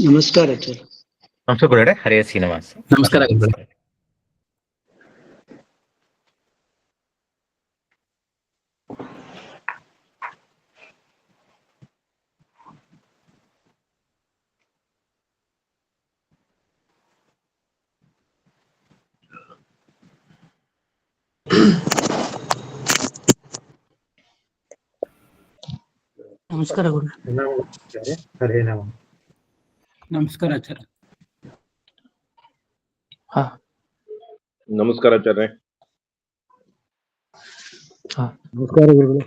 ನಮಸ್ಕಾರ ಆಚಾರ್ಯ. ನಮಸ್ಕಾರ ಗುರುಗಳೇ. ಹರೇ ಶ್ರೀನಿವಾಸ. ನಮಸ್ಕಾರ ಗುರುಗಳೇ. ನಮಸ್ಕಾರ ಗುರು. ಹರೇ ನಮ. ನಮಸ್ಕಾರ ಆಚಾರ್ಯ. ನಮಸ್ಕಾರ ಆಚಾರ್ಯ. ನಮಸ್ಕಾರ ಗುರುಗಳೇ.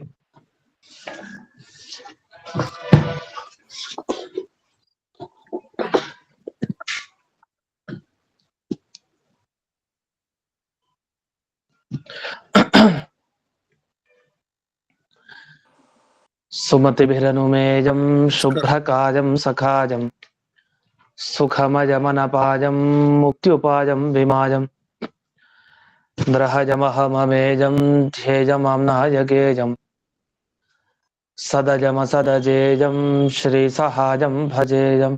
ಸುಮತಿಭಿರನುಮೇಜಂ ಶುಭ್ರಕಾಜಂ ಸಖಾಜಂ ಸುಖಮಜಮನಪಾಜಂ ಮುಕ್ತ್ಯುಪಾಜಂ ವಿಮಾಜಂ ದ್ರಹಜಮಹಮಮೇಜಂ ಧ್ಯೇಜಮಾಮ್ನಾಯಗೇಜಂ ಸದಜಮಸದಜೇಜಂ ಶ್ರೀಸಹಾಜಂ ಭಜೇಜಂ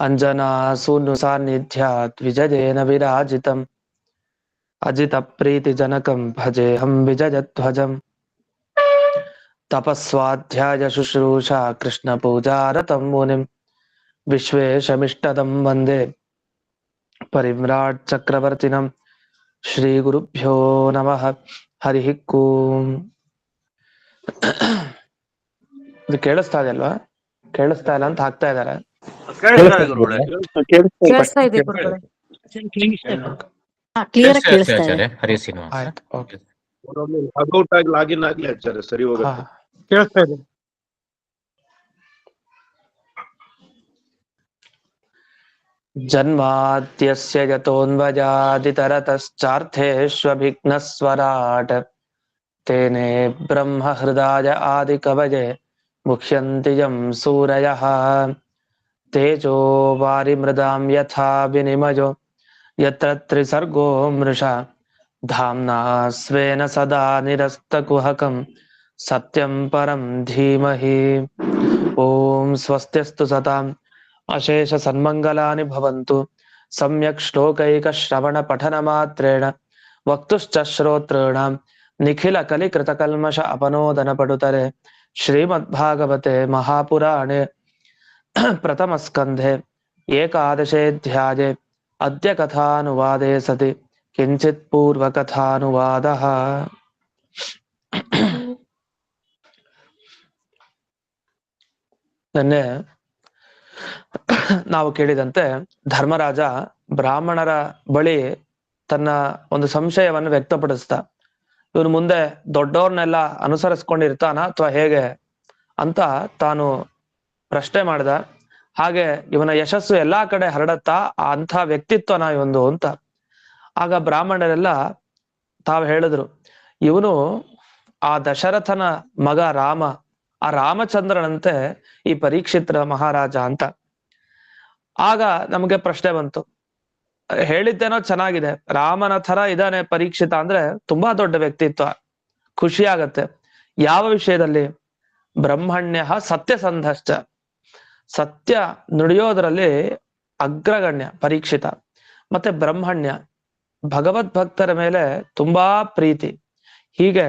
ಅಂಜನಾಸೂನು ಸಾನ್ನಿಧ್ಯಾತ್ ವಿಜಯೇನ ವಿರಾಜಿತಂ ಅಜಿತಪ್ರೀತಿಜನಕಂ ಭಜೇಹಂ ವಿಜಯಧ್ವಜಂ ತಪಸ್ವಾಧ್ಯಾಯ ಶುಶ್ರೂಷಾ ಕೃಷ್ಣ ಪೂಜಾರತಂ ಮುನಿಂ ವಿಶ್ವೇಶಮಿಷ್ಟದಂ ವಂದೇ ಪರಿವ್ರಾಟ್ ಚಕ್ರವರ್ತಿನಂ ಶ್ರೀ ಗುರುಭ್ಯೋ ನಮಃ. ಹರಿ ಓಂ. ಇದು ಕೇಳಿಸ್ತಾ ಇದೆ ಅಲ್ವಾ? ಕೇಳಿಸ್ತಾ ಇಲ್ಲ ಅಂತ ಹಾಕ್ತಾ ಇದಾರೆ. ಕೇಳಿಸ್ತಾ ಇದೆ ಗುರುಗಳೇ. ಕ್ಲಿಯರ್ ಆಗಿ ಕೇಳಿಸ್ತಾ ಇದೆ. ಹರೇ ಶ್ರೀನಿವಾಸ. ಆಯ್ತು, ಓಕೆ. ಲಾಗೌಟ್ ಆಗಿ ಲಾಗಿನ್ ಆಗ್ಲಿ ಆಚಾರ್ಯ, ಸರಿ ಹೋಗುತ್ತೆ. ಕೇಳಿಸ್ತಾ ಇದೆ. ಜನ್ಮಾದ್ಯಸ್ಯ ಯತೋನ್ವಜಾದಿತರತಶ್ಚಾರ್ಥೇಷ್ವಭಿಘ್ನಸ್ವರಾಟ್ ತೇನೇ ಬ್ರಹ್ಮ ಹೃದಯ ಆದಿಕವಯೇ ಮುಹ್ಯಂತಿ ಯಂ ಸೂರಯಃ ತೇಜೋ ವಾರಿಮೃದಾಂ ಯಥಾ ವಿನಿಮಯೋ ಯತ್ರ ತ್ರಿಸರ್ಗೋ ಮೃಷಾ ಧಾಮ್ನಾ ಸ್ವೇನ ಸದಾ ನಿರಸ್ತಕುಹಕಂ ಸತ್ಯಂ ಪರಂ ಧೀಮಹಿ. ಓಂ ಸ್ವಸ್ತ್ಯಸ್ತು ಸತಾಂ ಅಶೇಷ ಸನ್ಮಂಗಲಾನಿ ಭವಂತು. ಸಮ್ಯಕ್ ಶ್ಲೋಕೈಕ ಶ್ರವಣ ಪಠನ ಮಾತ್ರೇಣ ವಕ್ತುಶ್ಚ ಶ್ರೋತॄಣಾಂ ನಿಖಿಲ ಕಲಿಕೃತ ಕಲ್ಮಷ ಅಪನೋದನ ಪಡುತರೆ ಶ್ರೀಮದ್ಭಾಗವತೆ ಮಹಾಪುರಾಣೆ ಪ್ರಥಮ ಸ್ಕಂಧೆ ಏಕಾದಶೇऽಧ್ಯಾಯೇ ಅದ್ಯ ಕಥಾನುವಾದೇ ಸತಿ ಕಿಂಚಿತ್ ಪೂರ್ವ ಕಥಾನುವಾದಃ. ನಿನ್ನೆ ನಾವು ಕೇಳಿದಂತೆ ಧರ್ಮರಾಜ ಬ್ರಾಹ್ಮಣರ ಬಳಿ ತನ್ನ ಒಂದು ಸಂಶಯವನ್ನು ವ್ಯಕ್ತಪಡಿಸ್ತಾ, ಇವನು ಮುಂದೆ ದೊಡ್ಡವ್ರನ್ನೆಲ್ಲ ಅನುಸರಿಸ್ಕೊಂಡಿರ್ತಾನ ಅಥವಾ ಹೇಗೆ ಅಂತ ತಾನು ಪ್ರಶ್ನೆ ಮಾಡ್ದ. ಹಾಗೆ ಇವನ ಯಶಸ್ಸು ಎಲ್ಲಾ ಕಡೆ ಹರಡತ್ತಾ, ಅಂಥ ವ್ಯಕ್ತಿತ್ವನ ಇವೊಂದು ಅಂತ. ಆಗ ಬ್ರಾಹ್ಮಣರೆಲ್ಲ ತಾವು ಹೇಳಿದ್ರು, ಇವನು ಆ ದಶರಥನ ಮಗ ರಾಮ, ಆ ರಾಮಚಂದ್ರನಂತೆ ಈ ಪರೀಕ್ಷಿತ್ರ ಮಹಾರಾಜ ಅಂತ. ಆಗ ನಮಗೆ ಪ್ರಶ್ನೆ ಬಂತು, ಹೇಳಿದ್ದೇನೋ ಚೆನ್ನಾಗಿದೆ, ರಾಮನ ಥರ ಇದಾನೆ ಪರೀಕ್ಷಿತ ಅಂದ್ರೆ ತುಂಬಾ ದೊಡ್ಡ ವ್ಯಕ್ತಿತ್ವ, ಖುಷಿ ಆಗತ್ತೆ. ಯಾವ ವಿಷಯದಲ್ಲಿ? ಬ್ರಹ್ಮಣ್ಯ ಸತ್ಯಸಂಧಶ್ಚ, ಸತ್ಯ ನುಡಿಯೋದ್ರಲ್ಲಿ ಅಗ್ರಗಣ್ಯ ಪರೀಕ್ಷಿತ. ಮತ್ತೆ ಬ್ರಹ್ಮಣ್ಯ, ಭಗವದ್ಭಕ್ತರ ಮೇಲೆ ತುಂಬಾ ಪ್ರೀತಿ. ಹೀಗೆ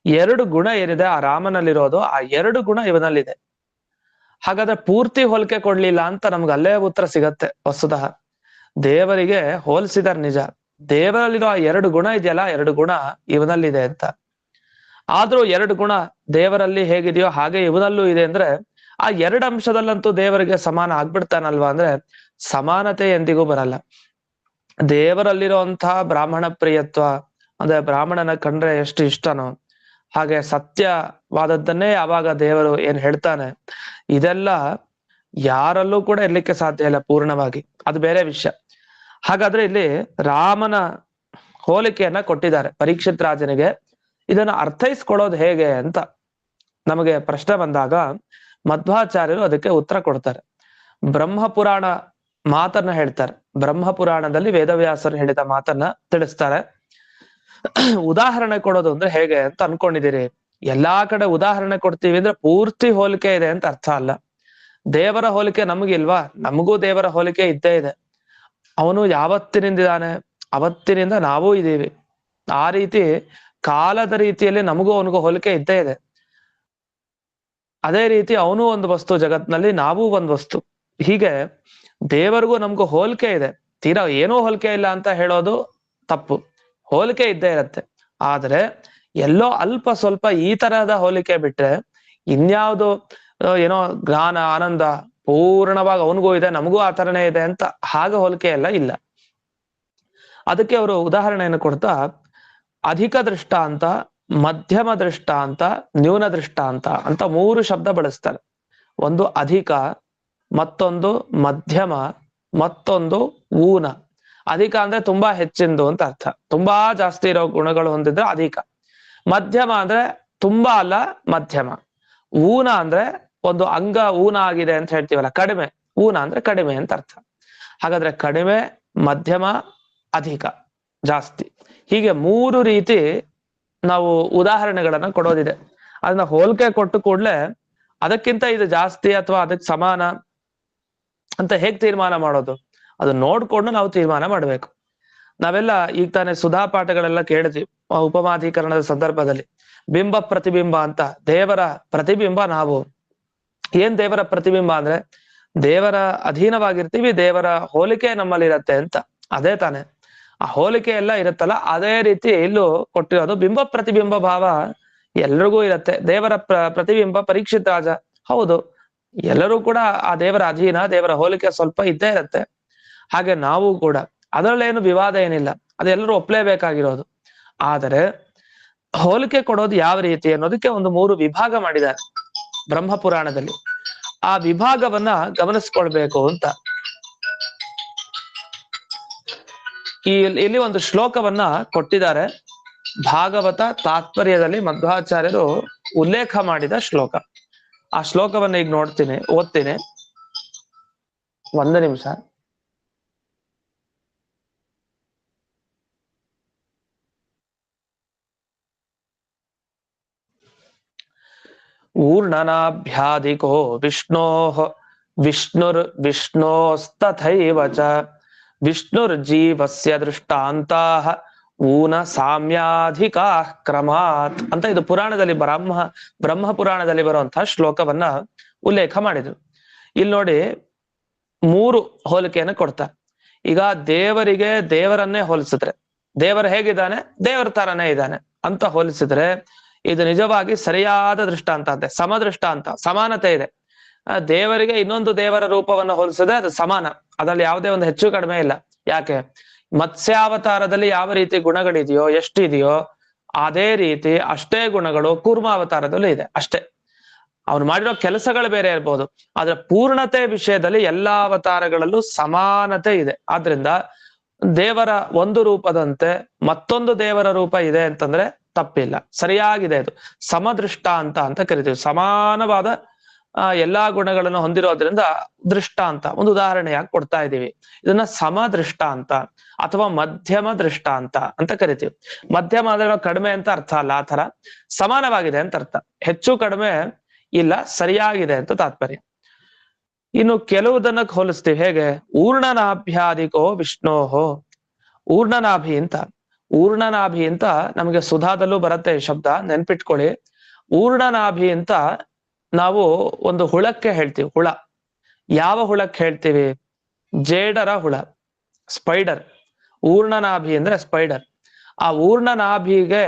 ಎರಡು ಗುಣ ಏನಿದೆ ಆ ರಾಮನಲ್ಲಿರೋದು, ಆ ಎರಡು ಗುಣ ಇವನಲ್ಲಿದೆ. ಹಾಗಾದ್ರೆ ಪೂರ್ತಿ ಹೋಲಿಕೆ ಕೊಡ್ಲಿಲ್ಲ ಅಂತ ನಮ್ಗೆ ಅಲ್ಲೇ ಉತ್ತರ ಸಿಗತ್ತೆ. ವಸ್ತುತಃ ದೇವರಿಗೆ ಹೋಲಿಸಿದಾರೆ ನಿಜ, ದೇವರಲ್ಲಿರೋ ಆ ಎರಡು ಗುಣ ಇದೆಯಲ್ಲ, ಎರಡು ಗುಣ ಇವನಲ್ಲಿದೆ ಅಂತ. ಆದ್ರೂ ಎರಡು ಗುಣ ದೇವರಲ್ಲಿ ಹೇಗಿದೆಯೋ ಹಾಗೆ ಇವನಲ್ಲೂ ಇದೆ ಅಂದ್ರೆ, ಆ ಎರಡು ಅಂಶದಲ್ಲಂತೂ ದೇವರಿಗೆ ಸಮಾನ ಆಗ್ಬಿಡ್ತಾನಲ್ವಾ ಅಂದ್ರೆ ಸಮಾನತೆ ಎಂದಿಗೂ ಬರಲ್ಲ. ದೇವರಲ್ಲಿರುವಂತಹ ಬ್ರಾಹ್ಮಣ ಪ್ರಿಯತ್ವ ಅಂದ್ರೆ ಬ್ರಾಹ್ಮಣನ ಕಂಡ್ರೆ ಎಷ್ಟು ಇಷ್ಟನೋ, ಹಾಗೆ ಸತ್ಯವಾದದ್ದನ್ನೇ ಯಾವಾಗ ದೇವರು ಏನ್ ಹೇಳ್ತಾನೆ, ಇದೆಲ್ಲ ಯಾರಲ್ಲೂ ಕೂಡ ಇರ್ಲಿಕ್ಕೆ ಸಾಧ್ಯ ಇಲ್ಲ ಪೂರ್ಣವಾಗಿ, ಅದು ಬೇರೆ ವಿಷಯ. ಹಾಗಾದ್ರೆ ಇಲ್ಲಿ ರಾಮನ ಹೋಲಿಕೆಯನ್ನ ಕೊಟ್ಟಿದ್ದಾರೆ ಪರೀಕ್ಷಿತ್ ರಾಜನಿಗೆ. ಇದನ್ನ ಅರ್ಥೈಸ್ಕೊಳ್ಳೋದು ಹೇಗೆ ಅಂತ ನಮಗೆ ಪ್ರಶ್ನೆ ಬಂದಾಗ ಮಧ್ವಾಚಾರ್ಯರು ಅದಕ್ಕೆ ಉತ್ತರ ಕೊಡ್ತಾರೆ. ಬ್ರಹ್ಮಪುರಾಣ ಮಾತನ್ನ ಹೇಳ್ತಾರೆ. ಬ್ರಹ್ಮಪುರಾಣದಲ್ಲಿ ವೇದವ್ಯಾಸರು ಹೇಳಿದ ಮಾತನ್ನ ತಿಳಿಸ್ತಾರೆ. ಉದಾಹರಣೆ ಕೊಡೋದು ಅಂದ್ರೆ ಹೇಗೆ ಅಂತ ಅನ್ಕೊಂಡಿದ್ದೀರಿ? ಎಲ್ಲಾ ಕಡೆ ಉದಾಹರಣೆ ಕೊಡ್ತೀವಿ ಅಂದ್ರೆ ಪೂರ್ತಿ ಹೋಲಿಕೆ ಇದೆ ಅಂತ ಅರ್ಥ ಅಲ್ಲ. ದೇವರ ಹೋಲಿಕೆ ನಮಗಿಲ್ವಾ? ನಮಗೂ ದೇವರ ಹೋಲಿಕೆ ಇದ್ದೇ ಇದೆ. ಅವನು ಯಾವತ್ತಿನಿಂದ ಇದ್ದಾನೆ, ಅವತ್ತಿನಿಂದ ನಾವೂ ಇದ್ದೀವಿ. ಆ ರೀತಿ ಕಾಲದ ರೀತಿಯಲ್ಲಿ ನಮಗೂ ಅವನಿಗೂ ಹೋಲಿಕೆ ಇದ್ದೇ ಇದೆ. ಅದೇ ರೀತಿ ಅವನು ಒಂದು ವಸ್ತು ಜಗತ್ನಲ್ಲಿ, ನಾವು ಒಂದು ವಸ್ತು. ಹೀಗೆ ದೇವರಿಗೂ ನಮಗೂ ಹೋಲಿಕೆ ಇದೆ. ತೀರಾ ಏನೂ ಹೋಲಿಕೆ ಇಲ್ಲ ಅಂತ ಹೇಳೋದು ತಪ್ಪು. ಹೋಲಿಕೆ ಇದ್ದೇ ಇರತ್ತೆ. ಆದ್ರೆ ಎಲ್ಲೋ ಅಲ್ಪ ಸ್ವಲ್ಪ ಈ ತರಹದ ಹೋಲಿಕೆ ಬಿಟ್ರೆ ಇನ್ಯಾವುದು ಏನೋ ಜ್ಞಾನ ಆನಂದ ಪೂರ್ಣವಾಗಿ ಅವನಿಗೂ ಇದೆ ನಮಗೂ ಆ ತರನೇ ಇದೆ ಅಂತ ಹಾಗೆ ಹೋಲಿಕೆ ಎಲ್ಲ ಇಲ್ಲ. ಅದಕ್ಕೆ ಅವರು ಉದಾಹರಣೆಯನ್ನು ಕೊಡ್ತಾ ಅಧಿಕ ದೃಷ್ಟಾಂತ, ಮಧ್ಯಮ ದೃಷ್ಟಾಂತ, ನ್ಯೂನ ದೃಷ್ಟಾಂತ ಅಂತ 3 ಶಬ್ದ ಬಳಸ್ತಾರೆ. ಒಂದು ಅಧಿಕ, ಮತ್ತೊಂದು ಮಧ್ಯಮ, ಮತ್ತೊಂದು ಊನ. ಅಧಿಕ ಅಂದ್ರೆ ತುಂಬಾ ಹೆಚ್ಚಿಂದು ಅಂತ ಅರ್ಥ. ತುಂಬಾ ಜಾಸ್ತಿ ಇರೋ ಗುಣಗಳು ಹೊಂದಿದ್ರೆ ಅಧಿಕ. ಮಧ್ಯಮ ಅಂದ್ರೆ ತುಂಬಾ ಅಲ್ಲ, ಮಧ್ಯಮ. ಊನ ಅಂದ್ರೆ ಒಂದು ಅಂಗ ಊನ ಆಗಿದೆ ಅಂತ ಹೇಳ್ತೀವಲ್ಲ, ಕಡಿಮೆ. ಊನ ಅಂದ್ರೆ ಕಡಿಮೆ ಅಂತ ಅರ್ಥ. ಹಾಗಾದ್ರೆ ಕಡಿಮೆ, ಮಧ್ಯಮ, ಅಧಿಕ, ಜಾಸ್ತಿ. ಹೀಗೆ 3 ರೀತಿ ನಾವು ಉದಾಹರಣೆಗಳನ್ನ ಕೊಡೋದಿದೆ. ಅದನ್ನ ಹೋಲಿಕೆ ಕೊಟ್ಟು ಕೂಡ್ಲೆ ಅದಕ್ಕಿಂತ ಇದು ಜಾಸ್ತಿ ಅಥವಾ ಅದಕ್ಕೆ ಸಮಾನ ಅಂತ ಹೇಗ್ ತೀರ್ಮಾನ ಮಾಡೋದು? ಅದು ನೋಡ್ಕೊಂಡು ನಾವು ತೀರ್ಮಾನ ಮಾಡ್ಬೇಕು. ನಾವೆಲ್ಲ ಈಗ ತಾನೇ ಸುಧಾ ಪಾಠಗಳೆಲ್ಲ ಕೇಳಿದ್ವಿ ಉಪಮಾಧೀಕರಣದ ಸಂದರ್ಭದಲ್ಲಿ. ಬಿಂಬ ಪ್ರತಿಬಿಂಬ ಅಂತ, ದೇವರ ಪ್ರತಿಬಿಂಬ ನಾವು. ಏನ್ ದೇವರ ಪ್ರತಿಬಿಂಬ ಅಂದ್ರೆ ದೇವರ ಅಧೀನವಾಗಿರ್ತೀವಿ, ದೇವರ ಹೋಲಿಕೆ ನಮ್ಮಲ್ಲಿ ಇರತ್ತೆ ಅಂತ. ಅದೇ ತಾನೆ ಆ ಹೋಲಿಕೆ ಎಲ್ಲ ಇರುತ್ತಲ್ಲ, ಅದೇ ರೀತಿ ಇಲ್ಲೂ ಕೊಟ್ಟಿರೋದು. ಬಿಂಬ ಪ್ರತಿಬಿಂಬ ಭಾವ ಎಲ್ರಿಗೂ ಇರತ್ತೆ. ದೇವರ ಪ್ರತಿಬಿಂಬ ಪರೀಕ್ಷಿತ ರಾಜ, ಹೌದು, ಎಲ್ಲರೂ ಕೂಡ ಆ ದೇವರ ಅಧೀನ, ದೇವರ ಹೋಲಿಕೆ ಸ್ವಲ್ಪ ಇದ್ದೇ ಇರತ್ತೆ. ಹಾಗೆ ನಾವು ಕೂಡ, ಅದರಲ್ಲೇನು ವಿವಾದ ಏನಿಲ್ಲ, ಅದೆಲ್ಲರೂ ಒಪ್ಲೇಬೇಕಾಗಿರೋದು. ಆದರೆ ಹೋಲಿಕೆ ಕೊಡೋದು ಯಾವ ರೀತಿ ಅನ್ನೋದಕ್ಕೆ ಒಂದು 3 ವಿಭಾಗ ಮಾಡಿದ್ದಾರೆ ಬ್ರಹ್ಮ ಪುರಾಣದಲ್ಲಿ. ಆ ವಿಭಾಗವನ್ನ ಗಮನಿಸ್ಕೊಳ್ಬೇಕು ಅಂತ ಇಲ್ಲಿ ಒಂದು ಶ್ಲೋಕವನ್ನ ಕೊಟ್ಟಿದ್ದಾರೆ. ಭಾಗವತ ತಾತ್ಪರ್ಯದಲ್ಲಿ ಮಧ್ವಾಚಾರ್ಯರು ಉಲ್ಲೇಖ ಮಾಡಿದ ಶ್ಲೋಕ. ಆ ಶ್ಲೋಕವನ್ನ ಈಗ ಓದ್ತೀನಿ. 1 ನಿಮಿಷ. ಊರ್ಣನಾಭ್ಯಾದಿಕೋ ವಿಷ್ಣೋಃ ವಿಷ್ಣುಸ್ತಥೈವ ಚ ವಿಷ್ಣುರ್ಜೀವಸ್ಯ ದೃಷ್ಟಾಂತಾಃ ಊನ ಸಾಮ್ಯಾಧಿಕಾಃ ಕ್ರಮಾತ್ ಅಂತ ಇದು ಪುರಾಣದಲ್ಲಿ ಬ್ರಹ್ಮ ಪುರಾಣದಲ್ಲಿ ಬರುವಂತಹ ಶ್ಲೋಕವನ್ನ ಉಲ್ಲೇಖ ಮಾಡಿದ್ರು. ಇಲ್ಲಿ ನೋಡಿ 3 ಹೋಲಿಕೆಯನ್ನು ಕೊಡ್ತಾರೆ. ಈಗ ದೇವರಿಗೆ ದೇವರನ್ನೇ ಹೋಲಿಸಿದ್ರೆ, ದೇವರು ಹೇಗಿದ್ದಾನೆ, ದೇವರ ತರನೇ ಇದ್ದಾನೆ ಅಂತ ಹೋಲಿಸಿದ್ರೆ ಇದು ನಿಜವಾಗಿ ಸರಿಯಾದ ದೃಷ್ಟಾಂತ ಅಂತೆ. ಸಮದೃಷ್ಟಾಂತ, ಸಮಾನತೆ ಇದೆ. ದೇವರಿಗೆ ಇನ್ನೊಂದು ದೇವರ ರೂಪವನ್ನು ಹೋಲಿಸಿದ್ರೆ ಅದು ಸಮಾನ, ಅದ್ರಲ್ಲಿ ಯಾವುದೇ ಒಂದು ಹೆಚ್ಚು ಕಡಿಮೆ ಇಲ್ಲ. ಯಾಕೆ? ಮತ್ಸ್ಯಾವತಾರದಲ್ಲಿ ಯಾವ ರೀತಿ ಗುಣಗಳಿದೆಯೋ, ಎಷ್ಟಿದೆಯೋ ಅದೇ ರೀತಿ ಅಷ್ಟೇ ಗುಣಗಳು ಕೂರ್ಮಾವತಾರದಲ್ಲೂ ಇದೆ. ಅಷ್ಟೇ, ಅವ್ನು ಮಾಡಿರೋ ಕೆಲಸಗಳು ಬೇರೆ ಇರ್ಬೋದು, ಆದ್ರೆ ಪೂರ್ಣತೆ ವಿಷಯದಲ್ಲಿ ಎಲ್ಲಾ ಅವತಾರಗಳಲ್ಲೂ ಸಮಾನತೆ ಇದೆ. ಆದ್ರಿಂದ ದೇವರ ಒಂದು ರೂಪದಂತೆ ಮತ್ತೊಂದು ದೇವರ ರೂಪ ಇದೆ ಅಂತಂದ್ರೆ ತಪ್ಪಿಲ್ಲ, ಸರಿಯಾಗಿದೆ. ಇದು ಸಮದೃಷ್ಟಾಂತ ಅಂತ ಕರಿತೀವಿ. ಸಮಾನವಾದ ಎಲ್ಲಾ ಗುಣಗಳನ್ನು ಹೊಂದಿರೋದ್ರಿಂದ ದೃಷ್ಟಾಂತ, ಒಂದು ಉದಾಹರಣೆಯಾಗಿ ಕೊಡ್ತಾ ಇದ್ದೀವಿ. ಇದನ್ನ ಸಮದೃಷ್ಟಾಂತ ಅಥವಾ ಮಧ್ಯಮ ದೃಷ್ಟಾಂತ ಅಂತ ಕರಿತೀವಿ. ಮಧ್ಯಮ ಅಂದ್ರೆ ಕಡಿಮೆ ಅಂತ ಅರ್ಥ ಅಲ್ಲ, ಆ ತರ ಸಮಾನವಾಗಿದೆ ಅಂತ ಅರ್ಥ. ಹೆಚ್ಚು ಕಡಿಮೆ ಇಲ್ಲ, ಸರಿಯಾಗಿದೆ ಅಂತ ತಾತ್ಪರ್ಯ. ಇನ್ನು ಕೆಲವುದನ್ನ ಹೋಲಿಸ್ತೀವಿ. ಹೇಗೆ? ಊರ್ಣನಾಭ್ಯಾದಿಕೋ ವಿಷ್ಣೋಹೋ. ಊರ್ಣನಾಭಿ ಅಂತ ನಮಗೆ ಸುಧಾದಲ್ಲೂ ಬರುತ್ತೆ ಈ ಶಬ್ದ, ನೆನ್ಪಿಟ್ಕೊಳ್ಳಿ. ಊರ್ಣನಾಭಿ ಅಂತ ನಾವು ಒಂದು ಹುಳಕ್ಕೆ ಹೇಳ್ತೀವಿ. ಹುಳ, ಯಾವ ಹುಳಕ್ಕೆ ಹೇಳ್ತೀವಿ? ಜೇಡರ ಹುಳ, ಸ್ಪೈಡರ್. ಊರ್ಣನಾಭಿ ಅಂದ್ರೆ ಸ್ಪೈಡರ್. ಆ ಊರ್ಣನಾಭಿಗೆ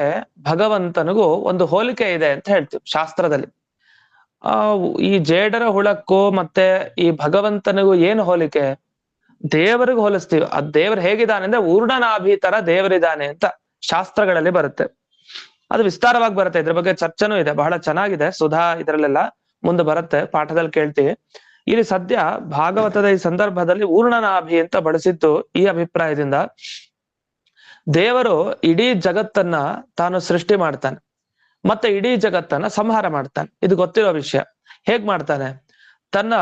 ಭಗವಂತನಿಗೂ ಒಂದು ಹೋಲಿಕೆ ಇದೆ ಅಂತ ಹೇಳ್ತೀವಿ ಶಾಸ್ತ್ರದಲ್ಲಿ. ಈ ಜೇಡರ ಹುಳಕ್ಕೂ ಮತ್ತೆ ಈ ಭಗವಂತನಿಗೂ ಏನು ಹೋಲಿಕೆ? ದೇವರಿಗೂ ಹೋಲಿಸ್ತೀವಿ. ಆ ದೇವರು ಹೇಗಿದ್ದಾನೆ ಅಂದ್ರೆ ಊರ್ಣನಾಭಿ ತರ ದೇವರಿದ್ದಾನೆ ಅಂತ ಶಾಸ್ತ್ರಗಳಲ್ಲಿ ಬರುತ್ತೆ. ಅದು ವಿಸ್ತಾರವಾಗಿ ಬರುತ್ತೆ, ಇದ್ರ ಬಗ್ಗೆ ಚರ್ಚೆನೂ ಇದೆ, ಬಹಳ ಚೆನ್ನಾಗಿದೆ. ಸುಧಾ ಇದರಲ್ಲೆಲ್ಲ ಮುಂದೆ ಬರುತ್ತೆ, ಪಾಠದಲ್ಲಿ ಕೇಳ್ತೀವಿ. ಇಲ್ಲಿ ಸದ್ಯ ಭಾಗವತದ ಈ ಸಂದರ್ಭದಲ್ಲಿ ಊರ್ಣನಾಭಿ ಅಂತ ಬಳಸಿದ್ದು ಈ ಅಭಿಪ್ರಾಯದಿಂದ ದೇವರು ಇಡೀ ಜಗತ್ತನ್ನ ತಾನು ಸೃಷ್ಟಿ ಮಾಡ್ತಾನೆ, ಮತ್ತೆ ಇಡೀ ಜಗತ್ತನ್ನ ಸಂಹಾರ ಮಾಡ್ತಾನೆ. ಇದು ಗೊತ್ತಿರೋ ವಿಷಯ. ಹೇಗ್ ಮಾಡ್ತಾನೆ? ತನ್ನ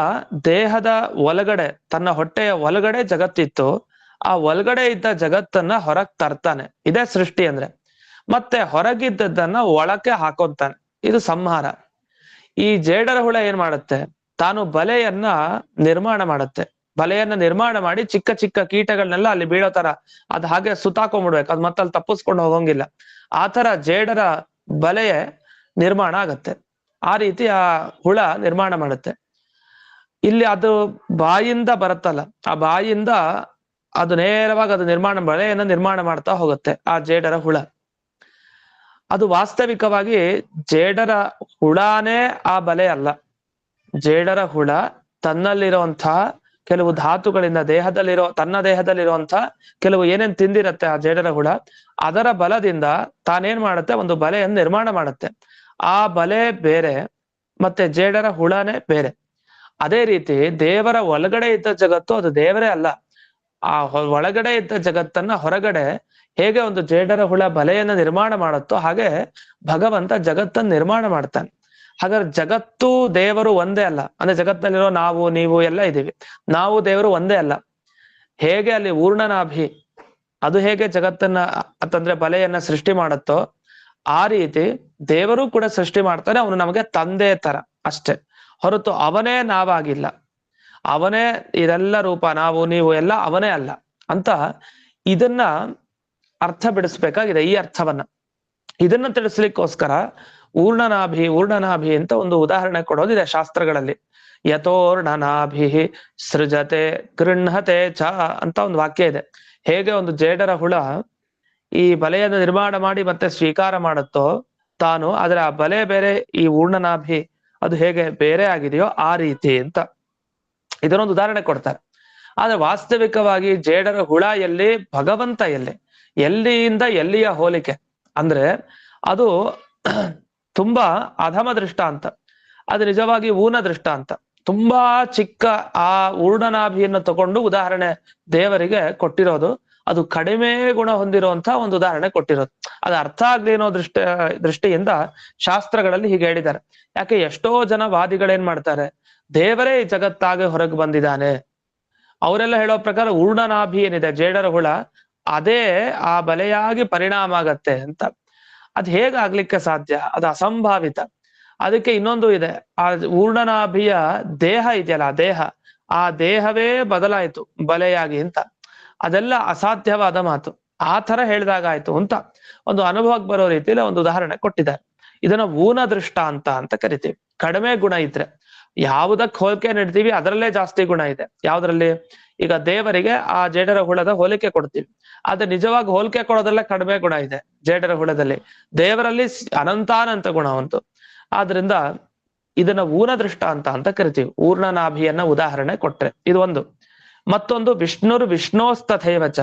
ದೇಹದ ಒಳಗಡೆ, ತನ್ನ ಹೊಟ್ಟೆಯ ಒಳಗಡೆ ಜಗತ್ತಿತ್ತು, ಆ ಒಳಗಡೆ ಇದ್ದ ಜಗತ್ತನ್ನ ಹೊರಗ್ ತರ್ತಾನೆ. ಇದೇ ಸೃಷ್ಟಿ ಅಂದ್ರೆ. ಮತ್ತೆ ಹೊರಗಿದ್ದದ್ದನ್ನ ಒಳಕ್ಕೆ ಹಾಕೋತಾನೆ. ಇದು ಸಂಹಾರ. ಈ ಜೇಡರ ಹುಳ ಏನ್ ಮಾಡುತ್ತೆ, ತಾನು ಬಲೆಯನ್ನ ನಿರ್ಮಾಣ ಮಾಡುತ್ತೆ. ಬಲೆಯನ್ನ ನಿರ್ಮಾಣ ಮಾಡಿ ಚಿಕ್ಕ ಚಿಕ್ಕ ಕೀಟಗಳನ್ನೆಲ್ಲ ಅಲ್ಲಿ ಬೀಳೋ ತರ ಅದ್ ಹಾಗೆ ಸುತ್ತಾಕೊಂಡ್ಬಿಡ್ಬೇಕು, ಅದ್ ಮತ್ತಲ್ಲಿ ತಪ್ಪಿಸ್ಕೊಂಡು ಹೋಗಂಗಿಲ್ಲ. ಆ ತರ ಜೇಡರ ಬಲೆಯ ನಿರ್ಮಾಣ ಆಗತ್ತೆ. ಆ ರೀತಿ ಆ ಹುಳ ನಿರ್ಮಾಣ ಮಾಡುತ್ತೆ. ಇಲ್ಲಿ ಅದು ಬಾಯಿಂದ ಬರುತ್ತಲ್ಲ, ಆ ಬಾಯಿಂದ ಅದು ನೇರವಾಗಿ ಅದು ಬಲೆಯನ್ನ ನಿರ್ಮಾಣ ಮಾಡ್ತಾ ಹೋಗುತ್ತೆ ಆ ಜೇಡರ ಹುಳ. ಅದು ವಾಸ್ತವಿಕವಾಗಿ ಜೇಡರ ಹುಳಾನೇ ಆ ಬಲೆ ಅಲ್ಲ. ಜೇಡರ ಹುಳ ತನ್ನಲ್ಲಿರುವಂತಹ ಕೆಲವು ಧಾತುಗಳಿಂದ ತನ್ನ ದೇಹದಲ್ಲಿರುವಂತಹ ಕೆಲವು ಏನೇನ್ ತಿಂದಿರತ್ತೆ ಆ ಜೇಡರ ಹುಳ, ಅದರ ಬಲದಿಂದ ತಾನೇನ್ ಮಾಡುತ್ತೆ, ಒಂದು ಬಲೆಯನ್ನು ನಿರ್ಮಾಣ ಮಾಡುತ್ತೆ. ಆ ಬಲೆ ಬೇರೆ, ಮತ್ತೆ ಜೇಡರ ಹುಳನೇ ಬೇರೆ. ಅದೇ ರೀತಿ ದೇವರ ಒಳಗಡೆ ಇದ್ದ ಜಗತ್ತು ಅದು ದೇವರೇ ಅಲ್ಲ. ಆ ಒಳಗಡೆ ಇದ್ದ ಜಗತ್ತನ್ನ ಹೊರಗಡೆ ಹೇಗೆ ಒಂದು ಜೇಡರ ಹುಳ ಬಲೆಯನ್ನ ನಿರ್ಮಾಣ ಮಾಡುತ್ತೋ ಹಾಗೆ ಭಗವಂತ ಜಗತ್ತನ್ನ ನಿರ್ಮಾಣ ಮಾಡ್ತಾನೆ. ಹಾಗಾದ್ರೆ ಜಗತ್ತು ದೇವರು ಒಂದೇ ಅಲ್ಲ. ಅಂದ್ರೆ ಜಗತ್ತಿನಲ್ಲಿರೋ ನಾವು ನೀವು ಎಲ್ಲ ಇದೀವಿ, ನಾವು ದೇವರು ಒಂದೇ ಅಲ್ಲ. ಹೇಗೆ ಅಲ್ಲಿ ಊರ್ಣನಾಭಿ ಅದು ಹೇಗೆ ಜಗತ್ತನ್ನ ಅಂತಂದ್ರೆ ಬಲೆಯನ್ನ ಸೃಷ್ಟಿ ಮಾಡುತ್ತೋ ಆ ರೀತಿ ದೇವರು ಕೂಡ ಸೃಷ್ಟಿ ಮಾಡ್ತಾನೆ. ಅವನು ನಮಗೆ ತಂದೆ ತರ ಅಷ್ಟೇ ಹೊರತು ಅವನೇ ನಾವಾಗಿಲ್ಲ. ಅವನೇ ಇದೆಲ್ಲ ರೂಪ, ನಾವು ನೀವು ಎಲ್ಲ ಅವನೇ ಅಲ್ಲ ಅಂತ ಇದನ್ನ ಅರ್ಥ ಬಿಡಿಸ್ಬೇಕಾಗಿದೆ. ಈ ಅರ್ಥವನ್ನ ಇದನ್ನ ತಿಳಿಸ್ಲಿಕ್ಕೋಸ್ಕರ ಊರ್ಣನಾಭಿ ಅಂತ ಒಂದು ಉದಾಹರಣೆ ಕೊಡೋದಿದೆ ಶಾಸ್ತ್ರಗಳಲ್ಲಿ. ಯಥೋರ್ಣನಾಭಿ ಸೃಜತೆ ಗೃಹತೆ ಚ ಅಂತ ಒಂದು ವಾಕ್ಯ ಇದೆ. ಹೇಗೆ ಒಂದು ಜೇಡರ ಹುಳ ಈ ಬಲೆಯನ್ನು ನಿರ್ಮಾಣ ಮಾಡಿ ಮತ್ತೆ ಸ್ವೀಕಾರ ಮಾಡುತ್ತೋ ತಾನು, ಆದ್ರೆ ಆ ಬಲೆ ಬೇರೆ, ಈ ಊರ್ಣನಾಭಿ ಅದು ಹೇಗೆ ಬೇರೆ ಆಗಿದೆಯೋ ಆ ರೀತಿ ಅಂತ ಇದನ್ನೊಂದು ಉದಾಹರಣೆ ಕೊಡ್ತಾರೆ. ಆದ್ರೆ ವಾಸ್ತವಿಕವಾಗಿ ಜೇಡರ ಹುಳ ಎಲ್ಲಿ, ಭಗವಂತ ಎಲ್ಲಿಯಿಂದ ಎಲ್ಲಿಯ ಹೋಲಿಕೆ ಅಂದ್ರೆ ಅದು ತುಂಬಾ ಅಧಮ ದೃಷ್ಟ ಅಂತ, ಅದು ನಿಜವಾಗಿ ಊನ ದೃಷ್ಟ ಅಂತ. ತುಂಬಾ ಚಿಕ್ಕ ಆ ಊರ್ಣನಾಭಿಯನ್ನು ತಗೊಂಡು ಉದಾಹರಣೆ ದೇವರಿಗೆ ಕೊಟ್ಟಿರೋದು. ಅದು ಕಡಿಮೆ ಗುಣ ಹೊಂದಿರುವಂತ ಒಂದು ಉದಾಹರಣೆ ಕೊಟ್ಟಿರೋದು. ಅದು ಅರ್ಥ ಆಗ್ಲಿ ಅನ್ನೋ ದೃಷ್ಟಿಯಿಂದ ಶಾಸ್ತ್ರಗಳಲ್ಲಿ ಹೀಗೆ ಹೇಳಿದ್ದಾರೆ. ಯಾಕೆ ಎಷ್ಟೋ ಜನ ವಾದಿಗಳೇನ್ ಮಾಡ್ತಾರೆ, ದೇವರೇ ಈ ಜಗತ್ತಾಗೆ ಹೊರಗೆ ಬಂದಿದ್ದಾನೆ. ಅವರೆಲ್ಲ ಹೇಳೋ ಪ್ರಕಾರ ಊರ್ಣನಾಭಿ ಏನಿದೆ ಜೇಡರ ಹುಳ ಅದೇ ಆ ಬಲೆಯಾಗಿ ಪರಿಣಾಮ ಆಗತ್ತೆ ಅಂತ. ಅದ್ ಹೇಗಾಗ್ಲಿಕ್ಕೆ ಸಾಧ್ಯ? ಅದು ಅಸಂಭಾವಿತ. ಅದಕ್ಕೆ ಇನ್ನೊಂದು ಇದೆ, ಆ ಊರ್ಣನಾಭಿಯ ದೇಹ ಇದೆಯಲ್ಲ, ಆ ದೇಹವೇ ಬದಲಾಯಿತು ಬಲೆಯಾಗಿ ಅಂತ. ಅದೆಲ್ಲ ಅಸಾಧ್ಯವಾದ ಮಾತು. ಆ ತರ ಹೇಳಿದಾಗಾಯ್ತು ಅಂತ ಒಂದು ಅನುಭವಕ್ಕೆ ಬರೋ ರೀತಿಯಲ್ಲಿ ಒಂದು ಉದಾಹರಣೆ ಕೊಟ್ಟಿದ್ದಾರೆ. ಇದನ್ನ ಊನ ದೃಷ್ಟ ಅಂತ ಕರಿತೀವಿ. ಕಡಿಮೆ ಗುಣ ಇದ್ರೆ ಯಾವುದಕ್ಕೆ ಹೋಲಿಕೆ ನೀಡ್ತೀವಿ ಅದರಲ್ಲೇ ಜಾಸ್ತಿ ಗುಣ ಇದೆ. ಯಾವ್ದ್ರಲ್ಲಿ? ಈಗ ದೇವರಿಗೆ ಆ ಜೇಡರ ಹುಳದ ಹೋಲಿಕೆ ಕೊಡ್ತೀವಿ, ಆದ್ರೆ ನಿಜವಾಗಿ ಹೋಲಿಕೆ ಕೊಡೋದ್ರಲ್ಲೇ ಕಡಿಮೆ ಗುಣ ಇದೆ ಜೇಡರ ಹುಳದಲ್ಲಿ. ದೇವರಲ್ಲಿ ಅನಂತಾನಂತ ಗುಣ ಉಂಟು. ಆದ್ರಿಂದ ಇದನ್ನ ಊನ ದೃಷ್ಟ ಅಂತ ಕರಿತೀವಿ. ಊರ್ಣನಾಭಿಯನ್ನ ಉದಾಹರಣೆ ಕೊಟ್ರೆ ಇದು ಒಂದು. ಮತ್ತೊಂದು ವಿಷ್ಣೋಸ್ತಥೈವಚ,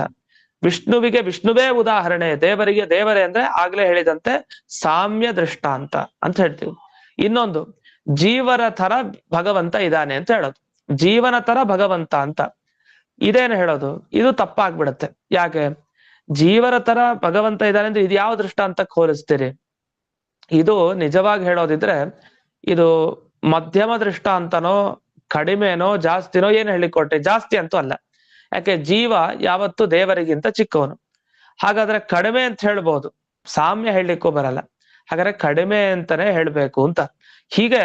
ವಿಷ್ಣುವಿಗೆ ವಿಷ್ಣುವೇ ಉದಾಹರಣೆ, ದೇವರಿಗೆ ದೇವರೇ ಅಂದ್ರೆ ಆಗ್ಲೇ ಹೇಳಿದಂತೆ ಸಾಮ್ಯ ದೃಷ್ಟ ಅಂತ ಹೇಳ್ತೀವಿ. ಇನ್ನೊಂದು ಜೀವರ ತರ ಭಗವಂತ ಇದ್ದಾನೆ ಅಂತ ಹೇಳೋದು. ಜೀವನ ತರ ಭಗವಂತ ಅಂತ ಇದೇನು ಹೇಳೋದು? ಇದು ತಪ್ಪಾಗ್ಬಿಡತ್ತೆ. ಯಾಕೆ? ಜೀವರ ತರ ಭಗವಂತ ಇದ್ದಾನೆ ಅಂದ್ರೆ ಇದು ಯಾವ ದೃಷ್ಟ ಅಂತ ಹೋಲಿಸ್ತೀರಿ? ಇದು ನಿಜವಾಗಿ ಹೇಳೋದಿದ್ರೆ ಇದು ಮಧ್ಯಮ ದೃಷ್ಟ ಅಂತನೋ ಕಡಿಮೆನೋ ಜಾಸ್ತಿನೋ ಏನು ಹೇಳಿಕೊಟ್ಟೆ? ಜಾಸ್ತಿ ಅಂತೂ ಅಲ್ಲ. ಯಾಕೆ? ಜೀವ ಯಾವತ್ತು ದೇವರಿಗಿಂತ ಚಿಕ್ಕವನು. ಹಾಗಾದ್ರೆ ಕಡಿಮೆ ಅಂತ ಹೇಳ್ಬೋದು, ಸಾಮ್ಯ ಹೇಳಲಿಕ್ಕೂ ಬರಲ್ಲ. ಹಾಗಾದ್ರೆ ಕಡಿಮೆ ಅಂತಾನೆ ಹೇಳ್ಬೇಕು ಅಂತ. ಹೀಗೆ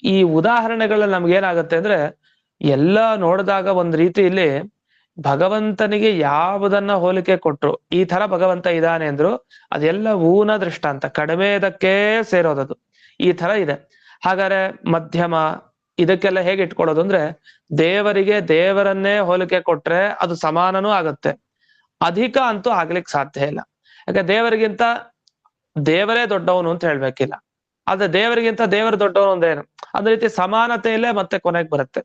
ಈ ಉದಾಹರಣೆಗಳಲ್ಲಿ ನಮ್ಗೇನಾಗತ್ತೆ ಅಂದ್ರೆ ಎಲ್ಲ ನೋಡಿದಾಗ ಒಂದ್ ರೀತಿಯಲ್ಲಿ ಭಗವಂತನಿಗೆ ಯಾವುದನ್ನ ಹೋಲಿಕೆ ಕೊಟ್ರು, ಈ ತರ ಭಗವಂತ ಇದ್ದಾನೆ ಅಂದ್ರು ಅದೆಲ್ಲ ಊನ ದೃಷ್ಟ ಅಂತ, ಕಡಿಮೆದಕ್ಕೆ ಸೇರೋದದು. ಈ ತರ ಇದೆ. ಹಾಗಾದ್ರೆ ಮಧ್ಯಮ ಇದಕ್ಕೆಲ್ಲ ಹೇಗೆ ಇಟ್ಕೊಳ್ಳೋದು ಅಂದ್ರೆ ದೇವರಿಗೆ ದೇವರನ್ನೇ ಹೋಲಿಕೆ ಕೊಟ್ರೆ ಅದು ಸಮಾನನೂ ಆಗತ್ತೆ, ಅಧಿಕ ಅಂತೂ ಆಗ್ಲಿಕ್ಕೆ ಸಾಧ್ಯ ಇಲ್ಲ. ಯಾಕೆ? ದೇವರಿಗಿಂತ ದೇವರೇ ದೊಡ್ಡವನು ಅಂತ ಹೇಳ್ಬೇಕಿಲ್ಲ, ಆದ್ರೆ ದೇವರಿಗಿಂತ ದೇವರು ದೊಡ್ಡವನು ಅಂದೇನು, ಅದೇ ರೀತಿ ಸಮಾನತೆಯಲ್ಲೇ ಮತ್ತೆ ಕೊನೆಗೆ ಬರುತ್ತೆ.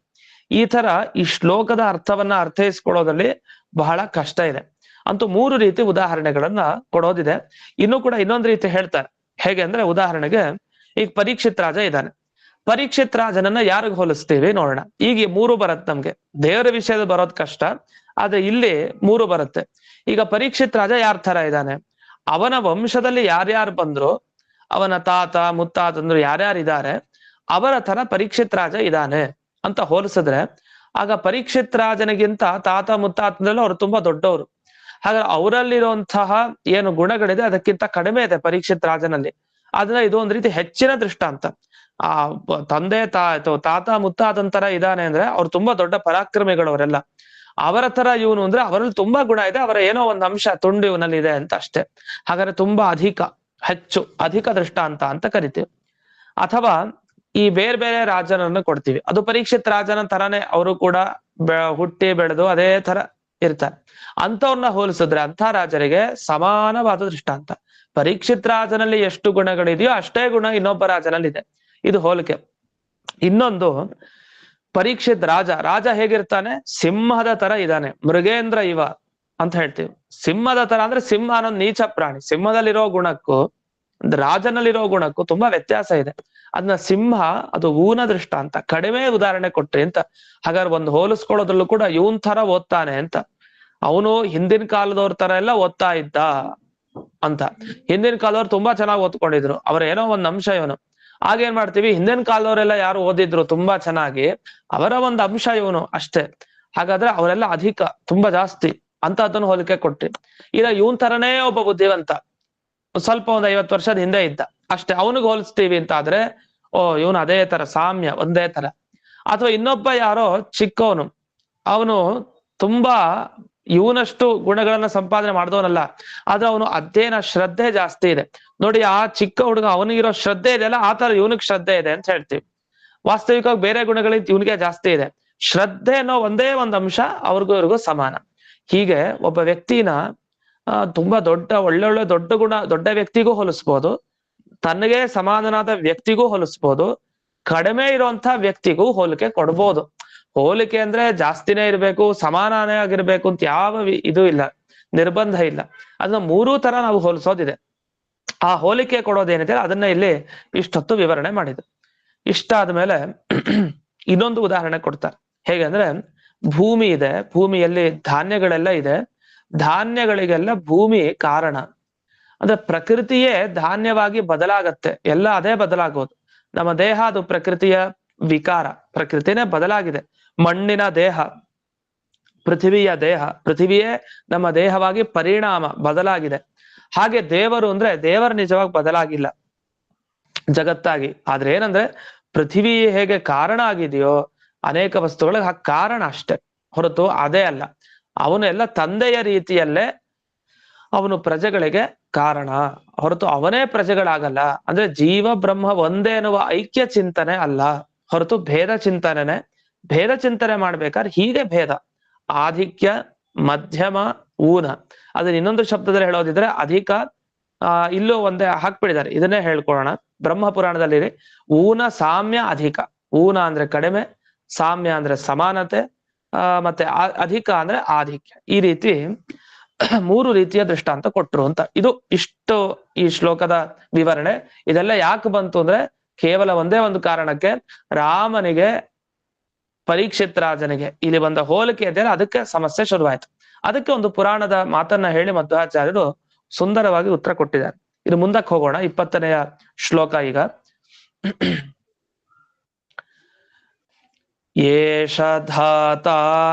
ಈ ತರ ಈ ಶ್ಲೋಕದ ಅರ್ಥವನ್ನ ಅರ್ಥೈಸ್ಕೊಳ್ಳೋದ್ರಲ್ಲಿ ಬಹಳ ಕಷ್ಟ ಇದೆ. ಅಂತೂ 3 ರೀತಿ ಉದಾಹರಣೆಗಳನ್ನ ಕೊಡೋದಿದೆ. ಇನ್ನೂ ಕೂಡ ಇನ್ನೊಂದು ರೀತಿ ಹೇಳ್ತಾರೆ. ಹೇಗೆ ಅಂದ್ರೆ ಉದಾಹರಣೆಗೆ ಈಗ ಪರೀಕ್ಷಿತ್ ರಾಜ ಇದ್ದಾನೆ. ಪರೀಕ್ಷಿತ್ ರಾಜನನ್ನ ಯಾರಿಗ್ ಹೋಲಿಸ್ತೀವಿ ನೋಡೋಣ. ಈಗ 3 ಬರುತ್ತೆ ನಮ್ಗೆ. ದೇವರ ವಿಷಯದ ಬರೋದ್ ಕಷ್ಟ, ಆದ್ರೆ ಇಲ್ಲಿ 3 ಬರುತ್ತೆ. ಈಗ ಪರೀಕ್ಷಿತ್ ರಾಜ ಯಾರ ತರ ಇದ್ದಾನೆ? ಅವನ ವಂಶದಲ್ಲಿ ಯಾರ್ಯಾರು ಬಂದ್ರು, ಅವನ ತಾತ ಮುತ್ತಾತಂದ್ರು ಯಾರ್ಯಾರಿದ್ದಾರೆ ಅವರ ತರ ಪರೀಕ್ಷಿತ್ ರಾಜ ಇದ್ದಾನೆ ಅಂತ ಹೋಲಿಸಿದ್ರೆ, ಆಗ ಪರೀಕ್ಷಿತ್ ರಾಜನಿಗಿಂತ ತಾತ ಮುತ್ತಾತಂದ್ರಲ್ಲ ಅವ್ರು ತುಂಬಾ ದೊಡ್ಡವರು. ಹಾಗಾದ್ರೆ ಅವರಲ್ಲಿರುವಂತಹ ಏನು ಗುಣಗಳಿದೆ ಅದಕ್ಕಿಂತ ಕಡಿಮೆ ಇದೆ ಪರೀಕ್ಷಿತ್ ರಾಜನಲ್ಲಿ. ಆದ್ರೆ ಇದು ಒಂದ್ ರೀತಿ ಹೆಚ್ಚಿನ ದೃಷ್ಟಾಂತ. ಆ ತಂದೆ ತಾತ ಮುತ್ತಾತನ ತರ ಇದಾನೆ ಅಂದ್ರೆ ಅವ್ರು ತುಂಬಾ ದೊಡ್ಡ ಪರಾಕ್ರಮಿಗಳವರೆಲ್ಲ. ಅವರ ತರ ಇವನು ಅಂದ್ರೆ ಅವರಲ್ಲಿ ತುಂಬಾ ಗುಣ ಇದೆ, ಅವರ ಏನೋ ಒಂದು ಅಂಶ ತುಂಡು ಇವನಲ್ಲಿ ಇದೆ ಅಂತ ಅಷ್ಟೇ. ಹಾಗಾದ್ರೆ ತುಂಬಾ ಅಧಿಕ ದೃಷ್ಟಾಂತ ಅಂತ ಕರಿತೀವಿ. ಅಥವಾ ಈ ಬೇರೆ ಬೇರೆ ರಾಜನನ್ನು ಕೊಡ್ತೀವಿ, ಅದು ಪರೀಕ್ಷಿತ್ ರಾಜನ ತರಾನೇ ಅವರು ಕೂಡ ಹುಟ್ಟಿ ಬೆಳೆದು ಅದೇ ತರ ಇರ್ತಾರೆ. ಅಂತವ್ರನ್ನ ಹೋಲಿಸಿದ್ರೆ ಅಂಥ ರಾಜರಿಗೆ ಸಮಾನವಾದ ದೃಷ್ಟಾಂತ. ಪರೀಕ್ಷಿತ್ ರಾಜನಲ್ಲಿ ಎಷ್ಟು ಗುಣಗಳಿದೆಯೋ ಅಷ್ಟೇ ಗುಣ ಇನ್ನೊಬ್ಬ ರಾಜನಲ್ಲಿ ಇದೆ. ಇದು ಹೋಲಿಕೆ. ಇನ್ನೊಂದು, ಪರೀಕ್ಷಿತ್ ರಾಜ ಹೇಗಿರ್ತಾನೆ? ಸಿಂಹದ ತರ ಇದ್ದಾನೆ, ಮೃಗೇಂದ್ರ ಇವ ಅಂತ ಹೇಳ್ತೀವಿ. ಸಿಂಹದ ತರ ಅಂದ್ರೆ ಸಿಂಹ ಅನ್ನೋದು ನೀಚ ಪ್ರಾಣಿ. ಸಿಂಹದಲ್ಲಿರೋ ಗುಣಕ್ಕೂ ರಾಜನಲ್ಲಿರೋ ಗುಣಕ್ಕೂ ತುಂಬಾ ವ್ಯತ್ಯಾಸ ಇದೆ. ಅದನ್ನ ಸಿಂಹ ಅದು ಊನ ದೃಷ್ಟಾಂತ, ಕಡಿಮೆ ಉದಾಹರಣೆ ಕೊಟ್ರಿ ಅಂತ. ಹಾಗಾದ್ರೆ ಒಂದು ಹೋಲಿಸ್ಕೊಳ್ಳೋದ್ರಲ್ಲೂ ಕೂಡ ಇವನ್ ತರ ಓದ್ತಾನೆ ಅಂತ. ಅವನು ಹಿಂದಿನ ಕಾಲದವ್ರ ತರ ಎಲ್ಲ ಓದ್ತಾ ಇದ್ದ ಅಂತ. ಹಿಂದಿನ ಕಾಲದವ್ರು ತುಂಬಾ ಚೆನ್ನಾಗಿ ಓದ್ಕೊಂಡಿದ್ರು, ಅವ್ರ ಏನೋ ಒಂದ್ ಅಂಶ ಇವನು. ಆಗೇನ್ ಮಾಡ್ತೀವಿ, ಹಿಂದಿನ ಕಾಲದವರೆಲ್ಲ ಯಾರು ಓದಿದ್ರು ತುಂಬಾ ಚೆನ್ನಾಗಿ, ಅವರ ಒಂದು ಅಂಶ ಇವನು ಅಷ್ಟೇ. ಹಾಗಾದ್ರೆ ಅವರೆಲ್ಲ ತುಂಬಾ ಜಾಸ್ತಿ ಅಂತ ಅದನ್ನು ಹೋಲಿಕೆ ಕೊಟ್ಟಿ. ಇಲ್ಲ ಇವನ್ ತರನೇ ಒಬ್ಬ ಬುದ್ಧಿವಂತ, ಸ್ವಲ್ಪ ಒಂದ್ 50 ವರ್ಷದ ಹಿಂದೆ ಇದ್ದ ಅಷ್ಟೇ, ಅವನಿಗೆ ಹೋಲಿಸ್ತೀವಿ ಅಂತ ಆದ್ರೆ ಇವನು ಅದೇ ತರ ಸಾಮ್ಯ ಒಂದೇ ತರ. ಅಥವಾ ಇನ್ನೊಬ್ಬ ಯಾರೋ ಚಿಕ್ಕವನು, ಅವನು ತುಂಬಾ ಇವನಷ್ಟು ಗುಣಗಳನ್ನ ಸಂಪಾದನೆ ಮಾಡಿದವನಲ್ಲ, ಆದ್ರೆ ಅವನು ಅಧ್ಯಯನ ಶ್ರದ್ಧೆ ಜಾಸ್ತಿ ಇದೆ. ನೋಡಿ, ಆ ಚಿಕ್ಕ ಹುಡುಗ ಅವನಿಗಿರೋ ಶ್ರದ್ಧೆ ಇದೆಯಲ್ಲ, ಆ ತರ ಇವನಿಗೆ ಶ್ರದ್ಧೆ ಇದೆ ಅಂತ ಹೇಳ್ತೀವಿ. ವಾಸ್ತವಿಕವಾಗಿ ಬೇರೆ ಗುಣಗಳಿಂದ ಇವನಿಗೆ ಜಾಸ್ತಿ ಇದೆ. ಶ್ರದ್ಧೆ ಅನ್ನೋ ಒಂದೇ ಒಂದು ಅಂಶ ಅವ್ರಿಗೂ ಇವ್ರಿಗೂ ಸಮಾನ. ಹೀಗೆ ಒಬ್ಬ ವ್ಯಕ್ತಿನ ತುಂಬಾ ಒಳ್ಳೊಳ್ಳೆ ದೊಡ್ಡ ವ್ಯಕ್ತಿಗೂ ಹೋಲಿಸ್ಬೋದು, ತನಗೆ ಸಮಾನನಾದ ವ್ಯಕ್ತಿಗೂ ಹೋಲಿಸ್ಬೋದು, ಕಡಿಮೆ ಇರುವಂತ ವ್ಯಕ್ತಿಗೂ ಹೋಲಿಕೆ ಕೊಡ್ಬೋದು. ಹೋಲಿಕೆ ಅಂದ್ರೆ ಜಾಸ್ತಿನೇ ಇರ್ಬೇಕು, ಸಮಾನನೇ ಆಗಿರ್ಬೇಕು ಅಂತ ಯಾವ ಇದು ಇಲ್ಲ, ನಿರ್ಬಂಧ ಇಲ್ಲ. ಅದನ್ನ ಮೂರೂ ತರ ನಾವು ಹೋಲಿಸೋದಿದೆ. ಆ ಹೋಲಿಕೆ ಕೊಡೋದೇನಿದೆ ಅದನ್ನ ಇಲ್ಲಿ ಇಷ್ಟೊತ್ತು ವಿವರಣೆ ಮಾಡಿದ್ರು. ಇಷ್ಟ ಆದ್ಮೇಲೆ ಇನ್ನೊಂದು ಉದಾಹರಣೆ ಕೊಡ್ತಾರೆ. ಹೇಗೆ ಅಂದ್ರೆ, ಭೂಮಿ ಇದೆ, ಭೂಮಿಯಲ್ಲಿ ಧಾನ್ಯಗಳೆಲ್ಲ ಇದೆ, ಧಾನ್ಯಗಳಿಗೆಲ್ಲ ಭೂಮಿ ಕಾರಣ. ಅಂದ್ರೆ ಪ್ರಕೃತಿಯೇ ಧಾನ್ಯವಾಗಿ ಬದಲಾಗತ್ತೆ, ಎಲ್ಲ ಅದೇ ಬದಲಾಗೋದು. ನಮ್ಮ ದೇಹ ಅದು ಪ್ರಕೃತಿಯ ವಿಕಾರ, ಪ್ರಕೃತಿನೇ ಬದಲಾಗಿದೆ. ಮಣ್ಣಿನ ದೇಹ, ಪೃಥ್ವಿಯ ದೇಹ, ಪೃಥ್ವಿಯೇ ನಮ್ಮ ದೇಹವಾಗಿ ಪರಿಣಾಮ ಬದಲಾಗಿದೆ. ಹಾಗೆ ದೇವರು ಅಂದ್ರೆ ದೇವರು ನಿಜವಾಗಿ ಬದಲಾಗಿಲ್ಲ ಜಗತ್ತಾಗಿ. ಆದ್ರೆ ಏನಂದ್ರೆ, ಪೃಥ್ವಿ ಹೇಗೆ ಕಾರಣ ಆಗಿದೆಯೋ ಅನೇಕ ವಸ್ತುಗಳಿಗೆ ಆ ಕಾರಣ ಅಷ್ಟೇ ಹೊರತು ಅದೇ ಅಲ್ಲ. ಅವನೆಲ್ಲ ತಂದೆಯ ರೀತಿಯಲ್ಲೇ ಅವನು ಪ್ರಜೆಗಳಿಗೆ ಕಾರಣ ಹೊರತು ಅವನೇ ಪ್ರಜೆಗಳಾಗಲ್ಲ. ಅಂದ್ರೆ ಜೀವ ಬ್ರಹ್ಮ ಒಂದೇ ಎನ್ನುವ ಐಕ್ಯ ಚಿಂತನೆ ಅಲ್ಲ ಹೊರತು ಭೇದ ಚಿಂತನೆನೆ. ಭೇದ ಚಿಂತನೆ ಮಾಡ್ಬೇಕಾದ್ರೆ ಹೀಗೆ ಭೇದ, ಆಧಿಕ್ಯ, ಮಧ್ಯಮ, ಊನ. ಅದನ್ನ ಇನ್ನೊಂದು ಶಬ್ದದಲ್ಲಿ ಹೇಳೋದಿದ್ರೆ ಅಧಿಕ. ಇಲ್ಲೂ ಒಂದೇ ಹಾಕ್ಬಿಟ್ಟಿದ್ದಾರೆ, ಇದನ್ನೇ ಹೇಳ್ಕೊಳ್ಳೋಣ. ಬ್ರಹ್ಮ ಪುರಾಣದಲ್ಲಿ ಊನ, ಸಾಮ್ಯ, ಅಧಿಕ. ಊನ ಅಂದ್ರೆ ಕಡಿಮೆ, ಸಾಮ್ಯ ಅಂದ್ರೆ ಸಮಾನತೆ, ಮತ್ತೆ ಅಧಿಕ ಅಂದ್ರೆ ಆಧಿಕ್ಯ. ಈ ರೀತಿ 3 ರೀತಿಯ ದೃಷ್ಟಾಂತ ಕೊಟ್ರು ಅಂತ. ಇಷ್ಟು ಈ ಶ್ಲೋಕದ ವಿವರಣೆ. ಇದೆಲ್ಲ ಯಾಕೆ ಬಂತು ಅಂದ್ರೆ ಕೇವಲ ಒಂದೇ ಒಂದು ಕಾರಣಕ್ಕೆ, ರಾಮನಿಗೆ ಪರೀಕ್ಷಿತ್ ರಾಜನಿಗೆ ಇಲ್ಲಿ ಬಂದ ಹೋಲಿಕೆ ಇದೆಯಲ್ಲ, ಅದಕ್ಕೆ ಸಮಸ್ಯೆ ಶುರುವಾಯ್ತು. ಅದಕ್ಕೆ ಒಂದು ಪುರಾಣದ ಮಾತನ್ನ ಹೇಳಿ ಮಧ್ವಾಚಾರ್ಯರು ಸುಂದರವಾಗಿ ಉತ್ತರ ಕೊಟ್ಟಿದ್ದಾರೆ. ಇದು ಮುಂದಕ್ಕೆ ಹೋಗೋಣ. 20ನೆಯ ಶ್ಲೋಕ ಈಗ. ಏಷ ಧಾತ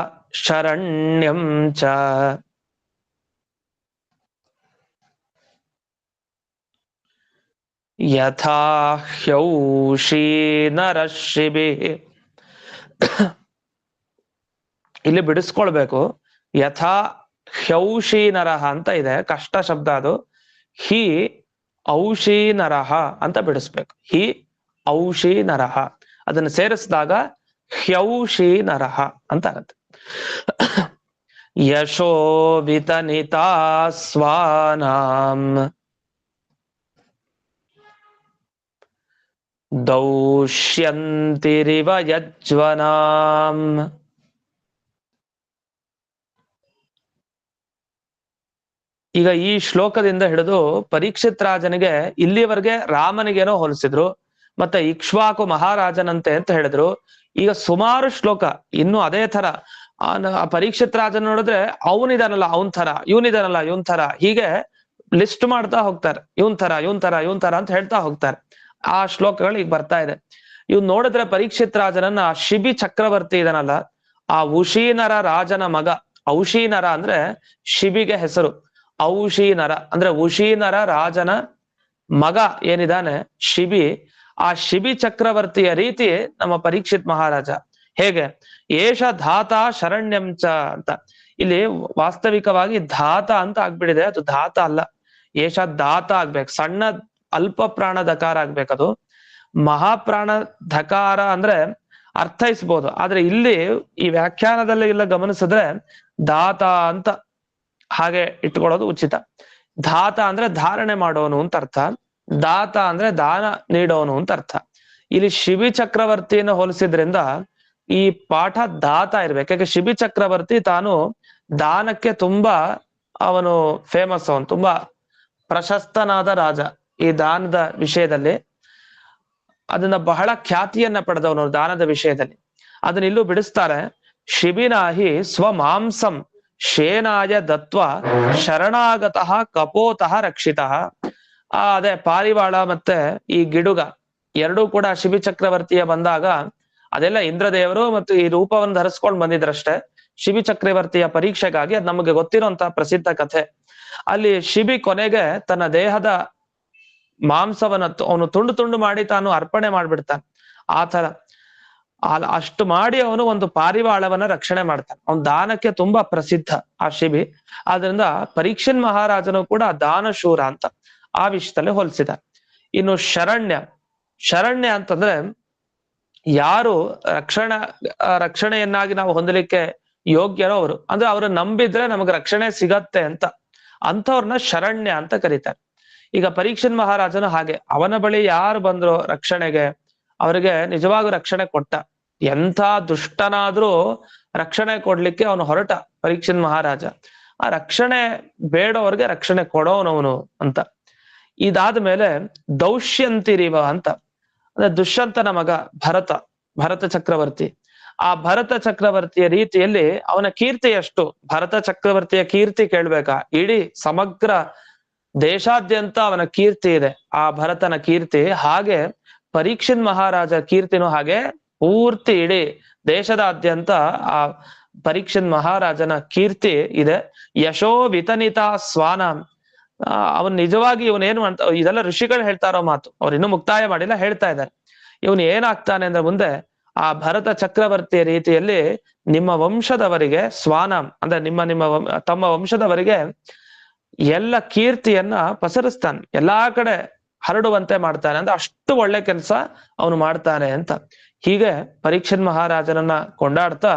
ಶರಣ್ಯಂ ಚ ಯಥಾ ಹ್ಯೌಷೀ ನರಶಿಭಿಃ. ಇಲ್ಲಿ ಬಿಡಿಸ್ಕೊಳ್ಬೇಕು. ಯಥಾ ಹ್ಯೌಷೀ ನರಹ ಅಂತ ಇದೆ, ಕಷ್ಟ ಶಬ್ದ ಅದು. ಹಿ ಔಷೀ ನರಹ ಅಂತ ಬಿಡಿಸ್ಬೇಕು. ಹಿ ಔಷೀ ನರಹ, ಅದನ್ನು ಸೇರಿಸಿದಾಗ ಹ್ಯೌಷೀ ನರಹ ಅಂತ ಆಗತ್ತೆ. ಯಶೋ ವಿತನಿತಾ ಸ್ವಾನಾಂ ದೌಷ್ಯಂತಿರಿವ ಯಜ್ವನಾಂ. ಈಗ ಈ ಶ್ಲೋಕದಿಂದ ಹಿಡಿದು ಪರೀಕ್ಷಿತ್ ರಾಜನಿಗೆ ಇಲ್ಲಿವರೆಗೆ ರಾಮನಿಗೇನೋ ಹೋಲಿಸಿದ್ರು, ಮತ್ತೆ ಇಕ್ಷ್ವಾಕು ಮಹಾರಾಜನಂತೆ ಅಂತ ಹೇಳಿದ್ರು. ಈಗ ಸುಮಾರು ಶ್ಲೋಕ ಇನ್ನು ಅದೇ ತರ ಪರೀಕ್ಷಿತ್ ರಾಜನ್ ನೋಡಿದ್ರೆ ಅವನಿದಾನಲ್ಲ ಅವನ್ ತರ, ಇವನಿದಾನಲ್ಲ ಇವನ್ ತರ, ಹೀಗೆ ಲಿಸ್ಟ್ ಮಾಡ್ತಾ ಹೋಗ್ತಾರೆ. ಇವನ್ ತರ ಇವನ್ ತರ ಇವನ್ ತರ ಅಂತ ಹೇಳ್ತಾ ಹೋಗ್ತಾರೆ. ಆ ಶ್ಲೋಕಗಳು ಈಗ ಬರ್ತಾ ಇದೆ. ಇವ್ ನೋಡಿದ್ರೆ ಪರೀಕ್ಷಿತ್ ರಾಜನನ್ನ ಶಿಬಿ ಚಕ್ರವರ್ತಿ ಇದನಲ್ಲ, ಆ ಉಶೀನರ ರಾಜನ ಮಗ. ಔಶೀನರ ಅಂದ್ರೆ ಶಿಬಿಗೆ ಹೆಸರು, ಔಶೀನರ ಅಂದ್ರೆ ಉಶೀನರ ರಾಜನ ಮಗ ಏನಿದಾನೆ ಶಿಬಿ, ಆ ಶಿಬಿ ಚಕ್ರವರ್ತಿಯ ರೀತಿ ನಮ್ಮ ಪರೀಕ್ಷಿತ್ ಮಹಾರಾಜ. ಹೇಗೆ ಏಷ ಧಾತ ಶರಣ್ಯಂಚ ಅಂತ, ಇಲ್ಲಿ ವಾಸ್ತವಿಕವಾಗಿ ಧಾತ ಅಂತ ಆಗ್ಬಿಟ್ಟಿದೆ, ಅದು ಧಾತ ಅಲ್ಲ, ಏಷ ದಾತ ಆಗ್ಬೇಕು, ಸಣ್ಣ ಅಲ್ಪ ಪ್ರಾಣ ದಕಾರ ಆಗ್ಬೇಕದು. ಮಹಾಪ್ರಾಣ ಧಕಾರ ಅಂದ್ರೆ ಅರ್ಥೈಸ್ಬೋದು, ಆದ್ರೆ ಇಲ್ಲಿ ಈ ವ್ಯಾಖ್ಯಾನದಲ್ಲಿ ಇಲ್ಲ ಗಮನಿಸಿದ್ರೆ ದಾತ ಅಂತ ಹಾಗೆ ಇಟ್ಕೊಳ್ಳೋದು ಉಚಿತ. ಧಾತ ಅಂದ್ರೆ ಧಾರಣೆ ಮಾಡೋನು ಅಂತ ಅರ್ಥ, ದಾತ ಅಂದ್ರೆ ದಾನ ನೀಡೋನು ಅಂತ ಅರ್ಥ. ಇಲ್ಲಿ ಶಿಬಿ ಚಕ್ರವರ್ತಿಯನ್ನು ಹೋಲಿಸಿದ್ರಿಂದ ಈ ಪಾಠ ದಾತ ಇರ್ಬೇಕು. ಯಾಕೆ ಶಿಬಿ ಚಕ್ರವರ್ತಿ ತಾನು ದಾನಕ್ಕೆ ತುಂಬಾ ಅವನು ಫೇಮಸ್, ಅವನು ತುಂಬಾ ಪ್ರಶಸ್ತನಾದ ರಾಜ ಈ ದಾನದ ವಿಷಯದಲ್ಲಿ. ಅದನ್ನ ಬಹಳ ಖ್ಯಾತಿಯನ್ನ ಪಡೆದವನು ದಾನದ ವಿಷಯದಲ್ಲಿ. ಅದನ್ನ ಇಲ್ಲೂ ಬಿಡಿಸ್ತಾರೆ. ಶಿಬಿನಾಹಿ ಸ್ವಮಾಂಸಂ ಶೇನಾಯ ದತ್ವ ಶರಣಾಗತಃ ಕಪೋತಃ ರಕ್ಷಿತಃ. ಅದೇ ಪಾರಿವಾಳ ಮತ್ತೆ ಈ ಗಿಡುಗ ಎರಡೂ ಕೂಡ ಶಿಬಿ ಚಕ್ರವರ್ತಿಯ ಬಂದಾಗ ಅದೆಲ್ಲ ಇಂದ್ರದೇವರು ಮತ್ತು ಈ ರೂಪವನ್ನು ಧರಿಸ್ಕೊಂಡು ಬಂದಿದ್ರಷ್ಟೇ ಶಿಬಿ ಚಕ್ರವರ್ತಿಯ ಪರೀಕ್ಷೆಗಾಗಿ. ಅದ್ ನಮಗೆ ಗೊತ್ತಿರುವಂತ ಪ್ರಸಿದ್ಧ ಕಥೆ. ಅಲ್ಲಿ ಶಿಬಿ ಕೊನೆಗೆ ತನ್ನ ದೇಹದ ಮಾಂಸವನ್ನ ಅವನು ತುಂಡು ತುಂಡು ಮಾಡಿ ತಾನು ಅರ್ಪಣೆ ಮಾಡ್ಬಿಡ್ತಾನೆ. ಆತರ ಅಷ್ಟು ಮಾಡಿ ಅವನು ಒಂದು ಪಾರಿವಾಳವನ್ನ ರಕ್ಷಣೆ ಮಾಡ್ತಾನೆ. ಅವನ ದಾನಕ್ಕೆ ತುಂಬಾ ಪ್ರಸಿದ್ಧ ಆ ಶಿಬಿ. ಆದ್ರಿಂದ ಪರೀಕ್ಷನ್ ಮಹಾರಾಜನು ಕೂಡ ದಾನಶೂರ ಅಂತ ಆ ವಿಷಯದಲ್ಲಿ ಹೋಲಿಸಿದ. ಇನ್ನು ಶರಣ್ಯ ಅಂತಂದ್ರೆ ಯಾರು ರಕ್ಷಣೆಯನ್ನಾಗಿ ನಾವು ಹೊಂದಲಿಕ್ಕೆ ಯೋಗ್ಯರೋ ಅವರು, ಅಂದ್ರೆ ಅವ್ರು ನಂಬಿದ್ರೆ ನಮಗೆ ರಕ್ಷಣೆ ಸಿಗತ್ತೆ ಅಂತ, ಅಂಥವ್ರನ್ನ ಶರಣ್ಯ ಅಂತ ಕರೀತಾರೆ. ಈಗ ಪರೀಕ್ಷನ್ ಮಹಾರಾಜನು ಹಾಗೆ, ಅವನ ಬಳಿ ಯಾರು ಬಂದ್ರು ರಕ್ಷಣೆಗೆ ಅವರಿಗೆ ನಿಜವಾಗೂ ರಕ್ಷಣೆ ಕೊಟ್ಟ. ಎಂಥ ದುಷ್ಟನಾದ್ರೂ ರಕ್ಷಣೆ ಕೊಡ್ಲಿಕ್ಕೆ ಅವನು ಹೊರಟ ಪರೀಕ್ಷನ್ ಮಹಾರಾಜ. ಆ ರಕ್ಷಣೆ ಬೇಡವ್ರಿಗೆ ರಕ್ಷಣೆ ಕೊಡೋನವನು ಅಂತ. ಇದಾದ್ಮೇಲೆ ದೌಷ್ಯಂತಿರಿವ ಅಂತ, ಅಂದ್ರೆ ದುಷ್ಯಂತನ ಮಗ ಭರತ ಚಕ್ರವರ್ತಿ. ಆ ಭರತ ಚಕ್ರವರ್ತಿಯ ರೀತಿಯಲ್ಲಿ ಅವನ ಕೀರ್ತಿ ಎಷ್ಟು, ಭರತ ಚಕ್ರವರ್ತಿಯ ಕೀರ್ತಿ ಕೇಳ್ಬೇಕಾ? ಇಡೀ ಸಮಗ್ರ ದೇಶಾದ್ಯಂತ ಅವನ ಕೀರ್ತಿ ಇದೆ, ಆ ಭರತನ ಕೀರ್ತಿ. ಹಾಗೆ ಪರೀಕ್ಷಿತ್ ಮಹಾರಾಜ ಕೀರ್ತಿನೂ ಹಾಗೆ ಪೂರ್ತಿ ಇಡೀ ದೇಶದಾದ್ಯಂತ ಆ ಪರೀಕ್ಷಿತ್ ಮಹಾರಾಜನ ಕೀರ್ತಿ ಇದೆ. ಯಶೋ ವಿತನಿತ ಸ್ವಾನ. ಅವನ್ ನಿಜವಾಗಿ ಇವನೇನು ಅಂತ ಇದೆಲ್ಲ ಋಷಿಗಳು ಹೇಳ್ತಾರೋ ಮಾತು, ಅವ್ರು ಇನ್ನೂ ಮುಕ್ತಾಯ ಮಾಡಿಲ್ಲ, ಹೇಳ್ತಾ ಇದ್ದಾರೆ. ಇವನು ಏನಾಗ್ತಾನೆ ಅಂದ್ರೆ ಮುಂದೆ ಆ ಭರತ ಚಕ್ರವರ್ತಿಯ ರೀತಿಯಲ್ಲಿ ನಿಮ್ಮ ವಂಶದವರಿಗೆ ಸ್ವಾನ ಅಂದ್ರೆ ತಮ್ಮ ವಂಶದವರಿಗೆ ಎಲ್ಲ ಕೀರ್ತಿಯನ್ನ ಪಸರಿಸ್ತಾನೆ, ಎಲ್ಲಾ ಕಡೆ ಹರಡುವಂತೆ ಮಾಡ್ತಾನೆ. ಅಂದ್ರೆ ಅಷ್ಟು ಒಳ್ಳೆ ಕೆಲಸ ಅವನು ಮಾಡ್ತಾನೆ ಅಂತ. ಹೀಗೆ ಪರೀಕ್ಷಿತ್ ಮಹಾರಾಜನನ್ನ ಕೊಂಡಾಡ್ತಾ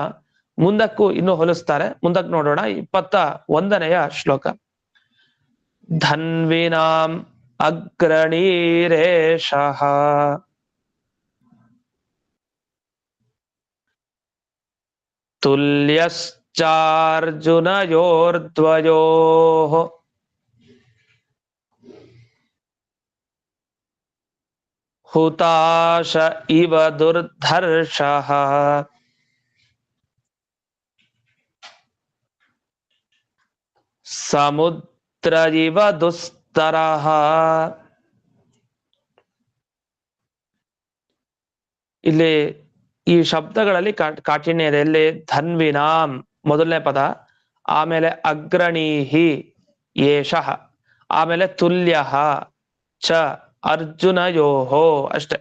ಮುಂದಕ್ಕೂ ಇನ್ನು ಹೋಲಿಸ್ತಾರೆ. ಮುಂದಕ್ಕೆ ನೋಡೋಣ. 21ನೆಯ ಶ್ಲೋಕ. ಧನ್ವಿನಾಂ ಅಗ್ರಣೀರೇಷಃ ತುಲ್ಯಶ್ಚಾರ್ಜುನಯೋರ್ದ್ವಯೋಃ ಹುತಾಶ ಇವ ದುರ್ಧರ್ಷಃ ಸಮುದ್ರ ಇವ ದುಸ್ತರಃ. ಇಲ್ಲಿ ಈ ಶಬ್ದಗಳಲ್ಲಿ ಕಾಠಿಣ್ಯ ಇದೆ. ಇಲ್ಲಿ ಧನ್ವಿನಾಂ ಮೊದಲನೇ ಪದ, ಆಮೇಲೆ ಅಗ್ರಣೀಹಿ ಏಷಃ, ಆಮೇಲೆ ತುಲ್ಯಃ ಚ ಅರ್ಜುನಯೋಹೋ ಅಷ್ಟೇ,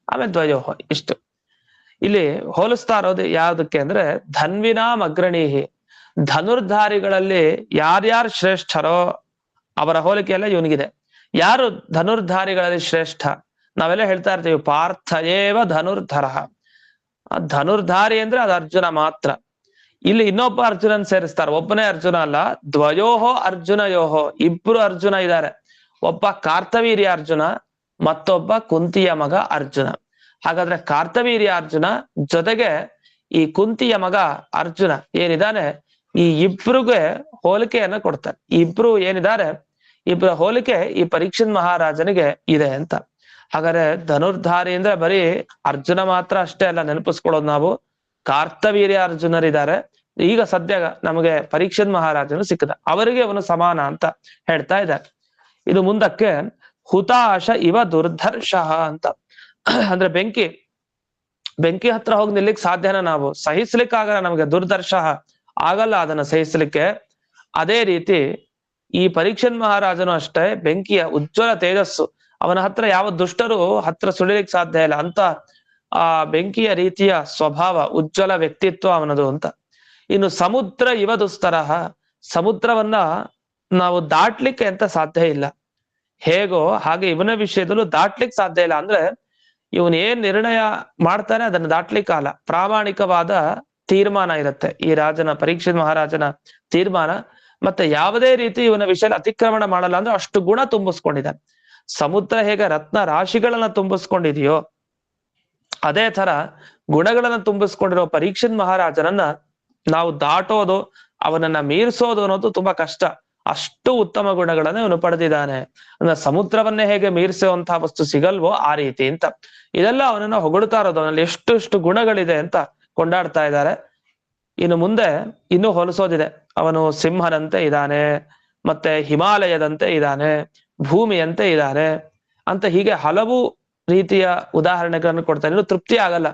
ಆಮೇಲೆ ದ್ವಯೋಹೋ ಇಷ್ಟು. ಇಲ್ಲಿ ಹೋಲಿಸ್ತಾ ಇರೋದು ಯಾವ್ದಕ್ಕೆ ಅಂದ್ರೆ ಧನ್ವಿನಾಂ ಅಗ್ರಣೀಹಿ, ಧನುರ್ಧಾರಿಗಳಲ್ಲಿ ಯಾರ್ಯಾರು ಶ್ರೇಷ್ಠರೋ ಅವರ ಹೋಲಿಕೆಯಲ್ಲ ಇವನಿಗಿದೆ. ಯಾರು ಧನುರ್ಧಾರಿಗಳಲ್ಲಿ ಶ್ರೇಷ್ಠ? ನಾವೆಲ್ಲ ಹೇಳ್ತಾ ಇರ್ತೀವಿ ಪಾರ್ಥಯೇವ ಧನುರ್ಧರ. ಧನುರ್ಧಾರಿ ಅಂದ್ರೆ ಅದು ಅರ್ಜುನ ಮಾತ್ರ. ಇಲ್ಲಿ ಇನ್ನೊಬ್ಬ ಅರ್ಜುನನ್ ಸೇರಿಸ್ತಾರೆ, ಒಬ್ಬನೇ ಅರ್ಜುನ ಅಲ್ಲ, ದ್ವಯೋಹೋ ಅರ್ಜುನಯೋಹೋ, ಇಬ್ರು ಅರ್ಜುನ ಇದ್ದಾರೆ. ಒಬ್ಬ ಕಾರ್ತವೀರ್ಯ ಅರ್ಜುನ, ಮತ್ತೊಬ್ಬ ಕುಂತಿಯ ಮಗ ಅರ್ಜುನ. ಹಾಗಾದ್ರೆ ಕಾರ್ತವೀರ್ಯ ಅರ್ಜುನ ಜೊತೆಗೆ ಈ ಕುಂತಿಯ ಮಗ ಅರ್ಜುನ ಏನಿದ್ದಾನೆ, ಈ ಇಬ್ರಿಗೆ ಹೋಲಿಕೆಯನ್ನ ಕೊಡ್ತಾರೆ. ಇಬ್ರು ಏನಿದ್ದಾರೆ, ಇಬ್ಬರ ಹೋಲಿಕೆ ಈ ಪರೀಕ್ಷಿತ್ ಮಹಾರಾಜನಿಗೆ ಇದೆ ಅಂತ. ಹಾಗಾದ್ರೆ ಧನುರ್ಧಾರಿ ಅಂದ್ರೆ ಬರೀ ಅರ್ಜುನ ಮಾತ್ರ ಅಷ್ಟೇ ಅಲ್ಲ ನೆನಪಿಸ್ಕೊಳ್ಳೋದು ನಾವು, ಕಾರ್ತವೀರ್ಯ ಅರ್ಜುನರಿದ್ದಾರೆ. ಈಗ ಸದ್ಯ ನಮಗೆ ಪರೀಕ್ಷಿತ್ ಮಹಾರಾಜನು ಸಿಕ್ಕದ, ಅವರಿಗೆ ಅವನು ಸಮಾನ ಅಂತ ಹೇಳ್ತಾ ಇದ್ದಾರೆ. ಇದು ಮುಂದಕ್ಕೆ ಹುತಾಶ ಇವ ದುರ್ಧರ್ಷಃ ಅಂತ, ಅಂದ್ರೆ ಬೆಂಕಿ ಹತ್ರ ಹೋಗಿ ನಿಲ್ಲಿಕ್ ಸಾಧ್ಯನ? ನಾವು ಸಹಿಸ್ಲಿಕ್ಕೆ ಆಗಲ್ಲ, ನಮಗೆ ದುರ್ಧರ್ಷಃ ಆಗಲ್ಲ ಅದನ್ನ ಸಹಿಸ್ಲಿಕ್ಕೆ. ಅದೇ ರೀತಿ ಈ ಪರೀಕ್ಷಿತ್ ಮಹಾರಾಜನು ಅಷ್ಟೇ ಬೆಂಕಿಯ ಉಜ್ವಲ ತೇಜಸ್ಸು, ಅವನ ಹತ್ರ ಯಾವ ದುಷ್ಟರು ಹತ್ರ ಸುಳಿಲಿಕ್ಕೆ ಸಾಧ್ಯ ಇಲ್ಲ ಅಂತ ಆ ಬೆಂಕಿಯ ರೀತಿಯ ಸ್ವಭಾವ, ಉಜ್ವಲ ವ್ಯಕ್ತಿತ್ವ ಅವನದು ಅಂತ. ಇನ್ನು ಸಮುದ್ರ ಇವ ದುಸ್ತರಹ, ಸಮುದ್ರವನ್ನ ನಾವು ದಾಟ್ಲಿಕ್ಕೆ ಅಂತ ಸಾಧ್ಯ ಇಲ್ಲ. ಹೇಗೋ ಹಾಗೆ ಇವನ ವಿಷಯದಲ್ಲೂ ದಾಟ್ಲಿಕ್ಕೆ ಸಾಧ್ಯ ಇಲ್ಲ. ಅಂದ್ರೆ ಇವನ್ ಏನ್ ನಿರ್ಣಯ ಮಾಡ್ತಾನೆ ಅದನ್ನ ದಾಟ್ಲಿಕ್ಕಾಗಲ್ಲ. ಪ್ರಾಮಾಣಿಕವಾದ ತೀರ್ಮಾನ ಇರುತ್ತೆ ಈ ರಾಜನ, ಪರೀಕ್ಷಿತ್ ಮಹಾರಾಜನ ತೀರ್ಮಾನ. ಮತ್ತೆ ಯಾವುದೇ ರೀತಿ ಇವನ ವಿಷಯ ಅತಿಕ್ರಮಣ ಮಾಡಲ್ಲ. ಅಂದ್ರೆ ಅಷ್ಟು ಗುಣ ತುಂಬಿಸ್ಕೊಂಡಿದ್ದಾನೆ. ಸಮುದ್ರ ಹೇಗೆ ರತ್ನ ರಾಶಿಗಳನ್ನ ತುಂಬಿಸ್ಕೊಂಡಿದೆಯೋ ಅದೇ ತರ ಗುಣಗಳನ್ನ ತುಂಬಿಸ್ಕೊಂಡಿರೋ ಪರೀಕ್ಷಿತ್ ಮಹಾರಾಜನನ್ನ ನಾವು ದಾಟೋದು, ಅವನನ್ನ ಮೀರಿಸೋದು ಅನ್ನೋದು ತುಂಬಾ ಕಷ್ಟ. ಅಷ್ಟು ಉತ್ತಮ ಗುಣಗಳನ್ನ ಇವನು ಪಡೆದಿದ್ದಾನೆ. ಅಂದ್ರೆ ಸಮುದ್ರವನ್ನೇ ಹೇಗೆ ಮೀರಿಸುವಂತಹ ವಸ್ತು ಸಿಗಲ್ವೋ ಆ ರೀತಿ ಅಂತ. ಇದೆಲ್ಲ ಅವನನ್ನ ಹೊಗಳ್ತಾ ಇರೋದು, ಅವನಲ್ಲಿ ಎಷ್ಟು ಗುಣಗಳಿದೆ ಅಂತ ಕೊಂಡಾಡ್ತಾ ಇದ್ದಾರೆ. ಇನ್ನು ಮುಂದೆ ಇನ್ನೂ ಹೊಲಿಸೋದಿದೆ. ಅವನು ಸಿಂಹನಂತೆ ಇದ್ದಾನೆ, ಮತ್ತೆ ಹಿಮಾಲಯದಂತೆ ಇದ್ದಾನೆ, ಭೂಮಿಯಂತೆ ಇದ್ದಾನೆ ಅಂತ ಹೀಗೆ ಹಲವು ರೀತಿಯ ಉದಾಹರಣೆಗಳನ್ನು ಕೊಡ್ತಾನೆ. ಇನ್ನು ತೃಪ್ತಿ ಆಗಲ್ಲ.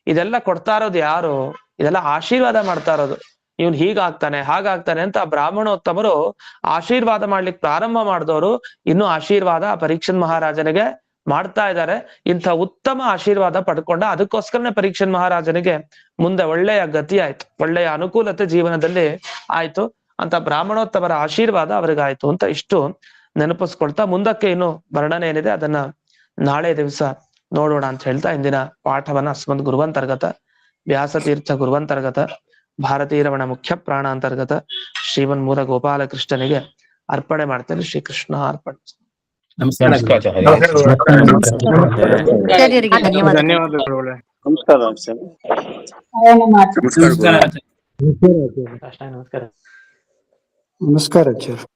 ಇದೆಲ್ಲ ಕೊಡ್ತಾ ಇರೋದು ಯಾರು? ಇದೆಲ್ಲ ಆಶೀರ್ವಾದ ಮಾಡ್ತಾ ಇರೋದು. ಇವನ್ ಹೀಗಾಗ್ತಾನೆ ಹಾಗಾಗ್ತಾನೆ ಅಂತ ಬ್ರಾಹ್ಮಣೋತ್ತಮರು ಆಶೀರ್ವಾದ ಮಾಡ್ಲಿಕ್ಕೆ ಪ್ರಾರಂಭ ಮಾಡಿದವರು ಇನ್ನು ಆಶೀರ್ವಾದ ಪರೀಕ್ಷಿತ್ ಮಹಾರಾಜನಿಗೆ ಮಾಡ್ತಾ ಇದ್ದಾರೆ. ಇಂಥ ಉತ್ತಮ ಆಶೀರ್ವಾದ ಪಡ್ಕೊಂಡ. ಅದಕ್ಕೋಸ್ಕರನೇ ಪರೀಕ್ಷಿತ್ ಮಹಾರಾಜನಿಗೆ ಮುಂದೆ ಒಳ್ಳೆಯ ಗತಿ ಆಯ್ತು, ಒಳ್ಳೆಯ ಅನುಕೂಲತೆ ಜೀವನದಲ್ಲಿ ಆಯ್ತು ಅಂತ ಬ್ರಾಹ್ಮಣೋತ್ತಮರ ಆಶೀರ್ವಾದ ಅವರಿಗಾಯ್ತು ಅಂತ ಇಷ್ಟು ನೆನಪಿಸ್ಕೊಳ್ತಾ ಮುಂದಕ್ಕೆ ಇನ್ನು ವರ್ಣನೆ ಏನಿದೆ ಅದನ್ನ ನಾಳೆ ದಿವಸ ನೋಡೋಣ ಅಂತ ಹೇಳ್ತಾ ಇಂದಿನ ಪಾಠವನ್ನ ಅಸ್ಮದ್ ಗುರುವಂತರ್ಗತ ವ್ಯಾಸತೀರ್ಥ ಗುರುವಂತರ್ಗತ ಭಾರತೀಯ ರಮಣ ಮುಖ್ಯ ಪ್ರಾಣ ಅಂತರ್ಗತ ಶ್ರೀಮನ್ಮೂಲ ಗೋಪಾಲಕೃಷ್ಣನಿಗೆ ಅರ್ಪಣೆ ಮಾಡ್ತೇನೆ. ಶ್ರೀಕೃಷ್ಣ ಅರ್ಪಣೆ. ನಮಸ್ಕಾರ ನಮಸ್ಕಾರ ಆಚಾರ್ಯ. ಆಚಾರ್ಯರಿಗೆ ಧನ್ಯವಾದ. ಧನ್ಯವಾದಗಳು. ನಮಸ್ಕಾರ ಆಚಾರ್ಯ. ನಮಸ್ಕಾರ ಆಚಾರ್ಯ.